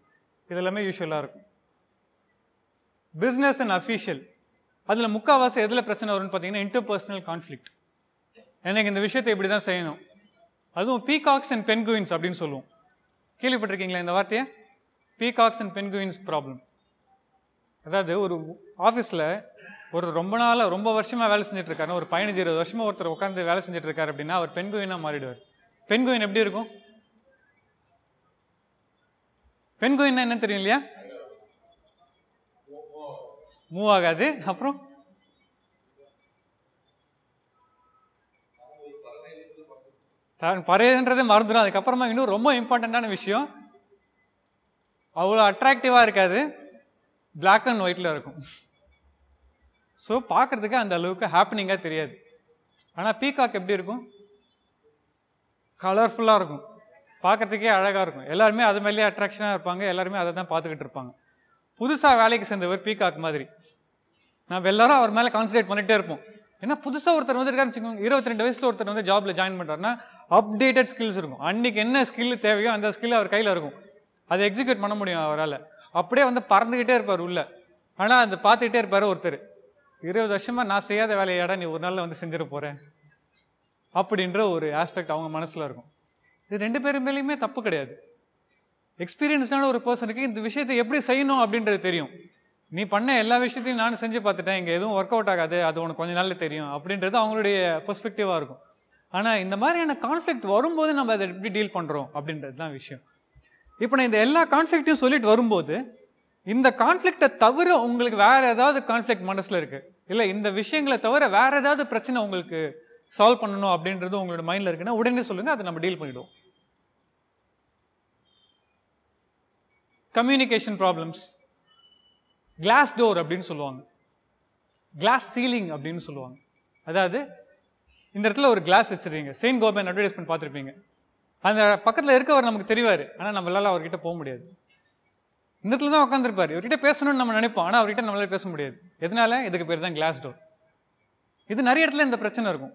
இதெல்லாமே யூஸ்வலாக இருக்கும். பிஸ்னஸ் அண்ட் அஃபீஷியல், அதில் முக்கால்வாசி எதில் பிரச்சனை வரும்னு பார்த்தீங்கன்னா இன்டர்பர்சனல் கான்ஃப்ளிக்ட். எனக்கு இந்த விஷயத்தை இப்படி தான் செய்யணும். அதுவும் பீகாக்ஸ் அண்ட் பென்குயின்ஸ் அப்படின்னு சொல்லுவோம். கேள்விப்பட்டிருக்கீங்களா இந்த வார்த்தையை? Peacocks and Penguins problem. அதாவது ஒரு ஆஃபீஸில் ஒரு ரொம்ப வருஷமாக வேலை செஞ்சுட்டு இருக்காரு, ஒரு 15-20 வருஷமாக ஒருத்தர் உட்காந்து வேலை செஞ்சுட்டு இருக்காரு அப்படின்னா அவர் பென்குயினாக மாறிடுவார். பென்குயின் எப்படி இருக்கும்? பென்குயின் என்ன தெரியும் இல்லையா? மூவ் ஆகாது. அப்புறம் பறவைன்றதே மறந்துடும். அதுக்கப்புறமா இன்னும் ரொம்ப இம்பார்ட்டண்டான விஷயம், அவ்வளோ அட்ராக்டிவா இருக்காது, பிளாக் அண்ட் ஒயிட்ல இருக்கும். ஸோ பார்க்கறதுக்கு அந்த அளவுக்கு ஹாப்பனிங்காக தெரியாது. ஆனால் பீகாக் எப்படி இருக்கும்? கலர்ஃபுல்லாக இருக்கும், பார்க்கறதுக்கே அழகாக இருக்கும். எல்லாருமே அது மேலேயே அட்ராக்ஷனாக இருப்பாங்க, எல்லாருமே அதை தான் பார்த்துக்கிட்டு இருப்பாங்க. புதுசாக வேலைக்கு சேர்ந்தவர் பீகாக் மாதிரி, நம்ம எல்லாரும் அவர் மேலே கான்சன்ட்ரேட் பண்ணிகிட்டே இருப்போம். ஏன்னா புதுசாக ஒருத்தர் வந்து இருக்காருன்னு வச்சுக்கோங்க, 22 வயசுல ஒருத்தர் வந்து ஜாப்ல ஜாயின் பண்ணுறாருன்னா அப்டேட்டட் ஸ்கில்ஸ் இருக்கும். அன்னைக்கு என்ன ஸ்கில் தேவையோ அந்த ஸ்கில் அவர் கையில் இருக்கும், அதை எக்ஸிக்யூட் பண்ண முடியும் அவரால். அப்படியே வந்து பறந்துகிட்டே இருப்பார் உள்ள. ஆனால் அதை பார்த்துக்கிட்டே இருப்பார் ஒருத்தர், 20 வருஷமா நான் செய்யாத வேலையாடா நீ ஒரு நாளில் வந்து செஞ்சிட போறேன் அப்படின்ற ஒரு ஆஸ்பெக்ட் அவங்க மனசுல இருக்கும். இது 2 பேரும் மேலேயுமே தப்பு கிடையாது. எக்ஸ்பீரியன்ஸ்டான ஒரு பர்சனுக்கு இந்த விஷயத்தை எப்படி செய்யணும் அப்படின்றது தெரியும். நீ பண்ண எல்லா விஷயத்தையும் நானும் செஞ்சு பார்த்துட்டேன், இங்கே எதுவும் ஒர்க் அவுட் ஆகாது, அது உனக்கு கொஞ்ச நாள்ல தெரியும் அப்படின்றது அவங்களுடைய பெர்ஸ்பெக்டிவாக இருக்கும். ஆனால் இந்த மாதிரியான கான்ஃப்ளிக்ட் வரும்போது நம்ம அதை எப்படி டீல் பண்ணுறோம் அப்படின்றது தான் விஷயம். இப்போ நான் இந்த எல்லா கான்ஃப்ளிக்ட்டையும் சொல்லிட்டு வரும்போது, இந்த கான்ஃப்ளிக்டை தவிர உங்களுக்கு வேற ஏதாவது கான்ஃப்ளிக்ட் மனசில் இருக்கு, இல்லை இந்த விஷயங்களை தவிர வேற ஏதாவது பிரச்சனை உங்களுக்கு சால்வ் பண்ணணும் அப்படின்றது உங்களோட மைண்டில் இருக்குன்னா உடனே சொல்லுங்க, அதை நம்ம டீல் பண்ணிடுவோம். கம்யூனிகேஷன் ப்ராப்ளம்ஸ், கிளாஸ் டோர் அப்படின்னு சொல்லுவாங்க, கிளாஸ் சீலிங் அப்படின்னு சொல்லுவாங்க. அதாவது இந்த இடத்துல ஒரு கிளாஸ் வச்சிருக்கீங்க, செயின்ட் கோபன் அட்வர்டைஸ்மெண்ட் பார்த்துருப்பீங்க. அந்த பக்கத்தில் இருக்கவர் நமக்கு தெரிவார், ஆனால் நம்மளால அவர்கிட்ட போக முடியாது. இந்த இடத்துல தான் உட்காந்துருப்பாரு, இவர்கிட்ட பேசணும்னு நம்ம நினைப்போம், ஆனால் அவர்கிட்ட நம்மளால பேச முடியாது. எதனால? இதுக்கு பேர் தான் கிளாஸ் டோர். இது நிறைய இடத்துல இந்த பிரச்சனை இருக்கும்.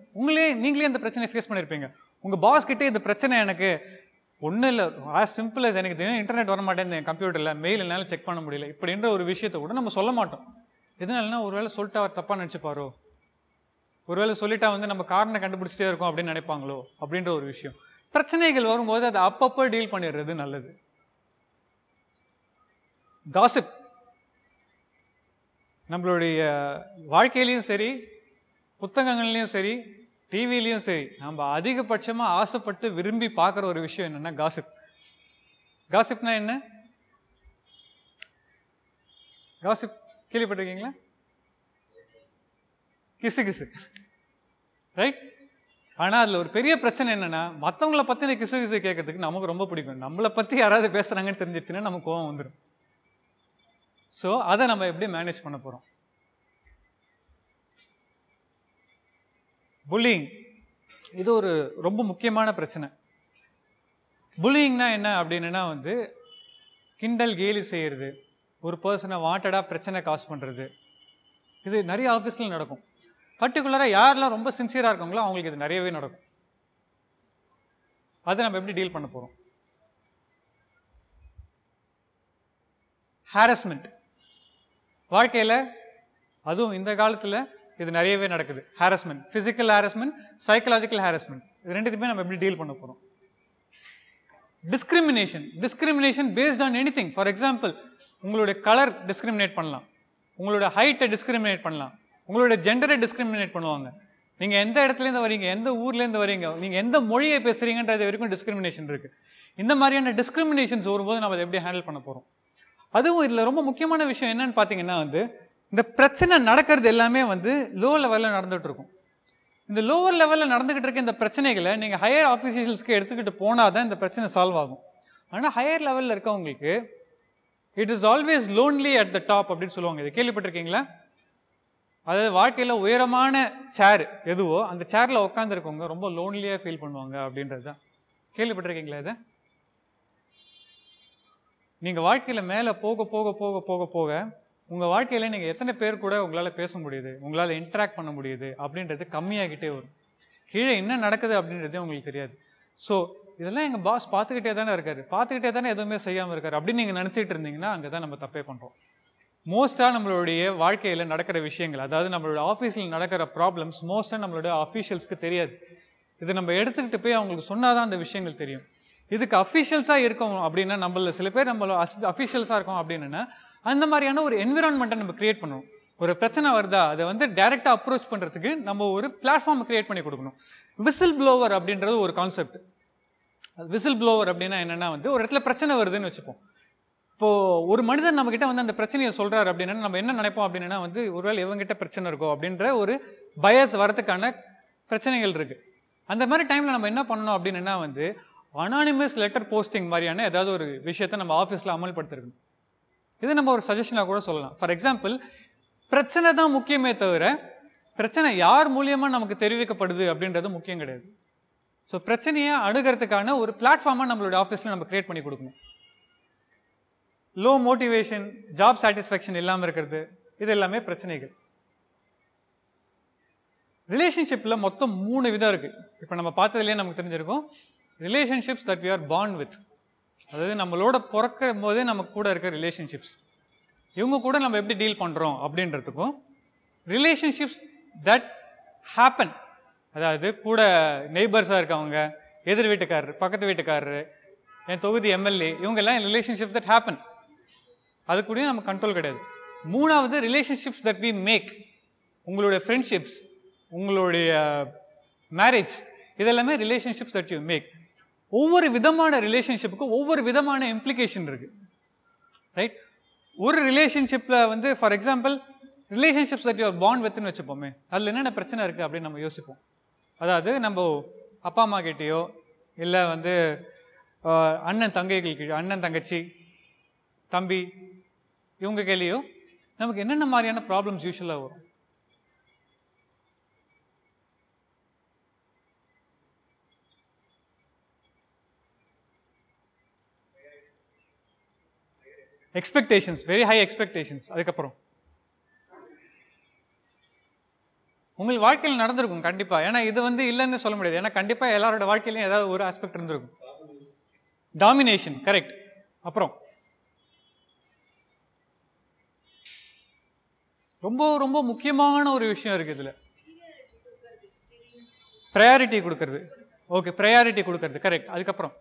நீங்களே இந்த பிரச்சனை ஃபேஸ் பண்ணியிருப்பீங்க. உங்க பாஸ் கிட்டே இந்த பிரச்சனை எனக்கு ஒன்றும் இல்லை, ஆஸ் சிம்பிள் as எனக்கு தெரியும் இன்டர்நெட் வர மாட்டேன் என் கம்ப்யூட்டரில், மெயில் என்னால் செக் பண்ண முடியல, இப்படின்ற ஒரு விஷயத்தை கூட நம்ம சொல்ல மாட்டோம். எதனாலனா ஒருவேளை சொல்லிட்டு அவர் தப்பாக நினச்சிப்பாரோ, ஒருவேளை சொல்லிட்டா வந்து நம்ம காரணம் கண்டுபிடிச்சிட்டே இருக்கோம் அப்படின்னு நினைப்பாங்களோ அப்படின்ற ஒரு விஷயம். பிரச்சனைகள் வரும்போது அதை அப்பப்போ டீல் பண்ணிடுறது நல்லது. காசிப் நம்மளுடைய வாழ்க்கையிலையும் சரி, புத்தகங்கள்லையும் சரி, டிவிலையும் சரி, நம்ம அதிகபட்சமா ஆசைப்பட்டு விரும்பி பார்க்குற ஒரு விஷயம் என்னன்னா காசிப். காசிப்னா என்ன? காசிப் கேள்விப்பட்டிருக்கீங்களா? கிசு கிசு, ரைட்? ஆனா அதுல ஒரு பெரிய பிரச்சனை என்னன்னா, மற்றவங்களை பத்தி இந்த கிசு கிசு கேட்கறதுக்கு நமக்கு ரொம்ப பிடிக்கும். நம்மளை பத்தி யாராவது பேசுறாங்கன்னு தெரிஞ்சிச்சுன்னா நமக்கு கோவம் வந்துடும். ஸோ அதை நம்ம எப்படி மேனேஜ் பண்ண போறோம்? புல்லிங், இது ஒரு ரொம்ப முக்கியமான பிரச்சனை. புல்லிங்னா என்ன அப்படின்னா வந்து கிண்டல் கேலி செய்யறது, ஒரு பர்சனை வாண்டடா பிரச்சனை காசு பண்றது. இது நிறைய ஆஃபீஸ்ல நடக்கும். பர்டிகுலரா யாரெல்லாம் ரொம்ப சின்சியரா இருக்காங்களோ அவங்களுக்கு இது நிறையவே நடக்கும். அதை நம்ம எப்படி டீல் பண்ண போறோம்? ஹாரஸ்மெண்ட், வாழ்க்கையில அதுவும் இந்த காலத்துல இது நிறையவே நடக்குது. Harassment, physical harassment, psychological harassment, இது ரெண்டுத்தையுமே நம்ம எப்படி டீல் பண்ண போறோம்? Discrimination, discrimination based on anything. For example, உங்களுடைய கலர் டிஸ்கிரிமினேட் பண்ணலாம், உங்களோட ஹைட்டை டிஸ்கிரிமினேட் பண்ணலாம், உங்களோட ஜெண்டரை டிஸ்கிரிமினேட் பண்ணுவாங்க. நீங்க எந்த இடத்துல இருந்து வரீங்க, எந்த ஊர்ல இருந்து வரீங்க, நீங்க எந்த மொழியை பேசுறீங்கன்றது வரைக்கும் டிஸ்கிரிமினேஷன் இருக்கு. இந்த மாதிரியான டிஸ்கிரிமினேஷன்ஸ் வரும்போது நம்ம அதை எப்படி ஹேண்டில் பண்ண போறோம்? அதுவும் இதுல ரொம்ப முக்கியமான விஷயம் என்னன்னு பாத்தீங்கன்னா வந்து, இந்த பிரச்சனை நடக்கிறது எல்லாமே வந்து லோ லெவல்ல நடந்துட்டு இருக்கும். இந்த லோவர் லெவல்ல நடந்துகிட்டு இருக்க இந்த பிரச்சனைகளை நீங்க ஹையர் ஆஃபீஷியல்ஸ்க்கு எடுத்துக்கிட்டு போனாதான் இந்த பிரச்சனை சால்வ் ஆகும். ஆனா ஹையர் லெவல்ல இருக்கவங்களுக்கு it is always lonely at the top அப்படின்னு சொல்லுவாங்க. இது கேள்விப்பட்டிருக்கீங்களா? அதாவது வாழ்க்கையில உயரமான சேர் எதுவோ அந்த சேர்ல உட்காந்துருக்கவங்க ரொம்ப லோன்லியா ஃபீல் பண்ணுவாங்க அப்படின்றது தான். கேள்விப்பட்டிருக்கீங்களா இதை? நீங்க வாழ்க்கையில மேல போக போக போக போக போக உங்க வாழ்க்கையில நீங்க எத்தனை பேர் கூட உங்களால பேச முடியுது, உங்களால இன்டராக்ட் பண்ண முடியுது அப்படின்றது கம்மியாகிட்டே வரும். கீழே என்ன நடக்குது அப்படின்றதே உங்களுக்கு தெரியாது. ஸோ இதெல்லாம் எங்க பாஸ் பார்த்துக்கிட்டே தானே இருக்காரு, பார்த்துக்கிட்டே தானே எதுவுமே செய்யாம இருக்காரு அப்படின்னு நீங்க நினைச்சிட்டு இருந்தீங்கன்னா அங்கதான் நம்ம தப்பே பண்றோம். மோஸ்டா நம்மளுடைய வாழ்க்கையில நடக்கிற விஷயங்கள், அதாவது நம்மளோட ஆஃபீஸ்ல நடக்கிற ப்ராப்ளம்ஸ் மோஸ்டா நம்மளுடைய அஃபீஷியல்ஸ்க்கு தெரியாது. இது நம்ம எடுத்துக்கிட்டு போய் அவங்களுக்கு சொன்னாதான் அந்த விஷயங்கள் தெரியும். இதுக்கு அஃபீஷியல்ஸா இருக்கும் அப்படின்னா, நம்மள சில பேர் நம்மள அஃபீஷியல்ஸா இருக்கும் அப்படின்னா அந்த மாதிரியான ஒரு என்விரான்மெண்ட்டை நம்ம கிரியேட் பண்ணணும். ஒரு பிரச்சனை வருதா அதை வந்து டைரக்டா அப்ரோச் பண்றதுக்கு நம்ம ஒரு பிளாட்ஃபார்ம் கிரியேட் பண்ணி கொடுக்கணும். விசில் ப்ளோவர் அப்படின்றது ஒரு கான்செப்ட். விசில் ப்ளோவர் அப்படின்னா என்னன்னா வந்து ஒரு இடத்துல பிரச்சனை வருதுன்னு வச்சுப்போம். இப்போ ஒரு மனிதர் நம்ம கிட்ட வந்து அந்த பிரச்சனையை சொல்றாரு அப்படின்னா நம்ம என்ன நினைப்போம் அப்படின்னா வந்து ஒருவேளை இவங்கிட்ட பிரச்சனை இருக்கும் அப்படின்ற ஒரு பயஸ் வரதுக்கான பிரச்சனைகள் இருக்கு. அந்த மாதிரி டைம்ல நம்ம என்ன பண்ணணும் அப்படின்னா வந்து அனானிமஸ் லெட்டர் போஸ்டிங் மாதிரியான ஏதாவது ஒரு விஷயத்தை நம்ம ஆஃபீஸ்ல அமல்படுத்திருக்கணும். இது நம்ம ஒரு சஜஷனா கூட சொல்லலாம். ஃபார் எக்ஸாம்பிள், பிரச்சனை தான் முக்கியமே தவிர பிரச்சனை யார் மூலியமா நமக்கு தெரிவிக்கப்படுது அப்படின்றது முக்கியம் கிடையாது. ஸோ பிரச்சனையை அணுகிறதுக்கான ஒரு பிளாட்ஃபார்மா நம்மளோட ஆஃபீஸ்ல நம்ம கிரியேட் பண்ணி கொடுக்கணும். லோ மோட்டிவேஷன், ஜாப் சாட்டிஸ்ஃபேக்ஷன் இல்லாமல் இருக்கிறது, இது எல்லாமே பிரச்சனைகள். ரிலேஷன்ஷிப்ல மொத்தம் 3 விதம் இருக்கு. இப்போ நம்ம பார்த்ததுலேயே நமக்கு தெரிஞ்சிருக்கும். Relationships that we are born with, அதாவது நம்மளோட பிறக்கிற போதே நமக்கு கூட இருக்க ரிலேஷன்ஷிப்ஸ், இவங்க கூட நம்ம எப்படி டீல் பண்றோம் அப்படின்றதுக்கும் ரிலேஷன்ஷிப்ஸ் தட் ஹேப்பன், அதாவது கூட நெய்பர்ஸா இருக்கவங்க, எதிர் வீட்டுக்காரர், பக்கத்து வீட்டுக்காரரு, என் தொகுதி எம்எல்ஏ, இவங்க எல்லாம் ரிலேஷன்ஷிப் தட் ஹேப்பன், அது கூட நம்ம கண்ட்ரோல் கிடையாது. 3வது ரிலேஷன்ஷிப்ஸ் தட் வி மேக், உங்களுடைய ஃப்ரெண்ட்ஷிப்ஸ், உங்களுடைய மேரேஜ், இதெல்லாமே ரிலேஷன்ஷிப்ஸ் தட் யூ மேக். ஒவ்வொரு விதமான ரிலேஷன்ஷிப்புக்கும் ஒவ்வொரு விதமான இம்ப்ளிகேஷன் இருக்கு, ரைட்? ஒரு ரிலேஷன்ஷிப்ல வந்து for example relationships that you are born வித்னு வச்சுப்போமே, அதுல என்னென்ன பிரச்சனை இருக்கு அப்படின்னு நம்ம யோசிப்போம். அதாவது நம்ம அப்பா அம்மா கிட்டேயோ இல்லை வந்து அண்ணன் தங்கைகள், அண்ணன் தங்கச்சி, தம்பி, இவங்க கையிலையோ நமக்கு என்னென்ன மாதிரியான ப்ராப்ளம்ஸ் யூஸ்வலா வரும்? Expectations, very high expectations. அதுக்கப்புறம் உங்களுக்கு வாழ்க்கையில் நடந்திருக்கும் கண்டிப்பா. ஏன்னா இது வந்து இல்லைன்னு சொல்ல முடியாது. ஏன்னா கண்டிப்பா எல்லாரோட வாழ்க்கையிலும் ஏதாவது ஒரு ஆஸ்பெக்ட் இருந்திருக்கும். Domination, correct. அப்புறம் ரொம்ப ரொம்ப முக்கியமான ஒரு விஷயம் இருக்கு இதுல, ப்ரையாரிட்டி கொடுக்கறது. ஓகே, ப்ரையாரிட்டி கொடுக்கறது, கரெக்ட். அதுக்கப்புறம்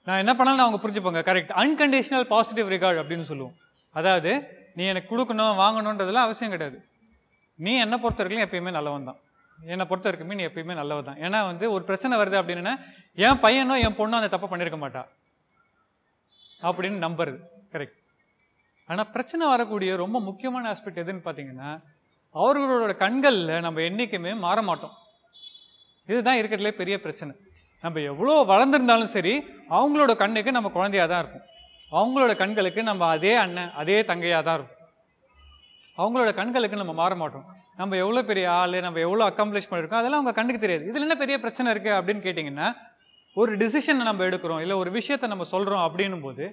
நான் என்ன பண்ணாலும் அவங்க புரிஞ்சுப்பாங்க, கரெக்ட். அன்கண்டிஷனல் பாசிட்டிவ் ரிகார்ட் அப்படின்னு சொல்லுவோம். அதாவது நீ எனக்கு கொடுக்கணும் வாங்கணுன்றதுலாம் அவசியம் கிடையாது. நீ என்னை பொறுத்த வரைக்கும் எப்பயுமே நல்லவன் தான், என்னை பொறுத்த வரைக்குமே நீ எப்பயுமே நல்லவன் தான். ஏன்னா வந்து ஒரு பிரச்சனை வருது அப்படின்னா என் பையனோ என் பொண்ணோ அந்த தப்பை பண்ணியிருக்க மாட்டா அப்படின்னு நம்புறது, கரெக்ட். ஆனால் பிரச்சனை வரக்கூடிய ரொம்ப முக்கியமான ஆஸ்பெக்ட் எதுன்னு பார்த்தீங்கன்னா, அவர்களோட கண்களில் நம்ம என்னைக்குமே மாற மாட்டோம். இதுதான் இருக்கிறதுலே பெரிய பிரச்சனை. நம்ம எவ்வளோ வளர்ந்துருந்தாலும் சரி, அவங்களோட கண்ணுக்கு நம்ம குழந்தையா தான் இருக்கும். அவங்களோட கண்களுக்கு நம்ம அதே அண்ணன் அதே தங்கையா தான் இருக்கும். அவங்களோட கண்களுக்கு நம்ம மாற மாட்டோம். நம்ம எவ்வளோ பெரிய ஆள், நம்ம எவ்வளோ அக்காம்ப்ளிஷ் பண்ணிருக்கோம், அதெல்லாம் அவங்க கண்ணுக்கு தெரியாது. இதில் என்ன பெரிய பிரச்சனை இருக்கு அப்படின்னு கேட்டிங்கன்னா, ஒரு டிசிஷனை நம்ம எடுக்கிறோம், இல்லை ஒரு விஷயத்த நம்ம சொல்கிறோம் அப்படின்னும் போது,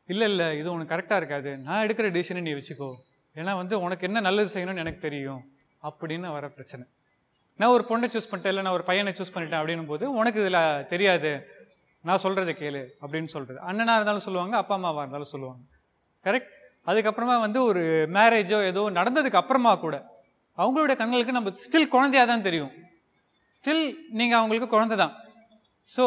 இல்லை இது உனக்கு கரெக்டாக இருக்காது, நான் எடுக்கிற டிசிஷனை நீ வச்சுக்கோ, ஏன்னா வந்து உனக்கு என்ன நல்லது செய்யணும்னு எனக்கு தெரியும் அப்படின்னு வர பிரச்சனை. நான் ஒரு பொண்ணை சூஸ் பண்ணிட்டேன், இல்லை நான் ஒரு பையனை சூஸ் பண்ணிட்டேன் அப்படின்னும் போது, உனக்கு இதில் தெரியாது, நான் சொல்கிறத கேளு அப்படின்னு சொல்கிறது. அண்ணனாக இருந்தாலும் சொல்லுவாங்க, அப்பா அம்மாவாக இருந்தாலும் சொல்லுவாங்க, கரெக்ட். அதுக்கப்புறமா வந்து ஒரு மேரேஜோ ஏதோ நடந்ததுக்கு அப்புறமா கூட அவங்களோட கண்களுக்கு நம்ம ஸ்டில் குழந்தையாக தான் தெரியும். ஸ்டில் நீங்கள் அவங்களுக்கு குழந்தை தான். ஸோ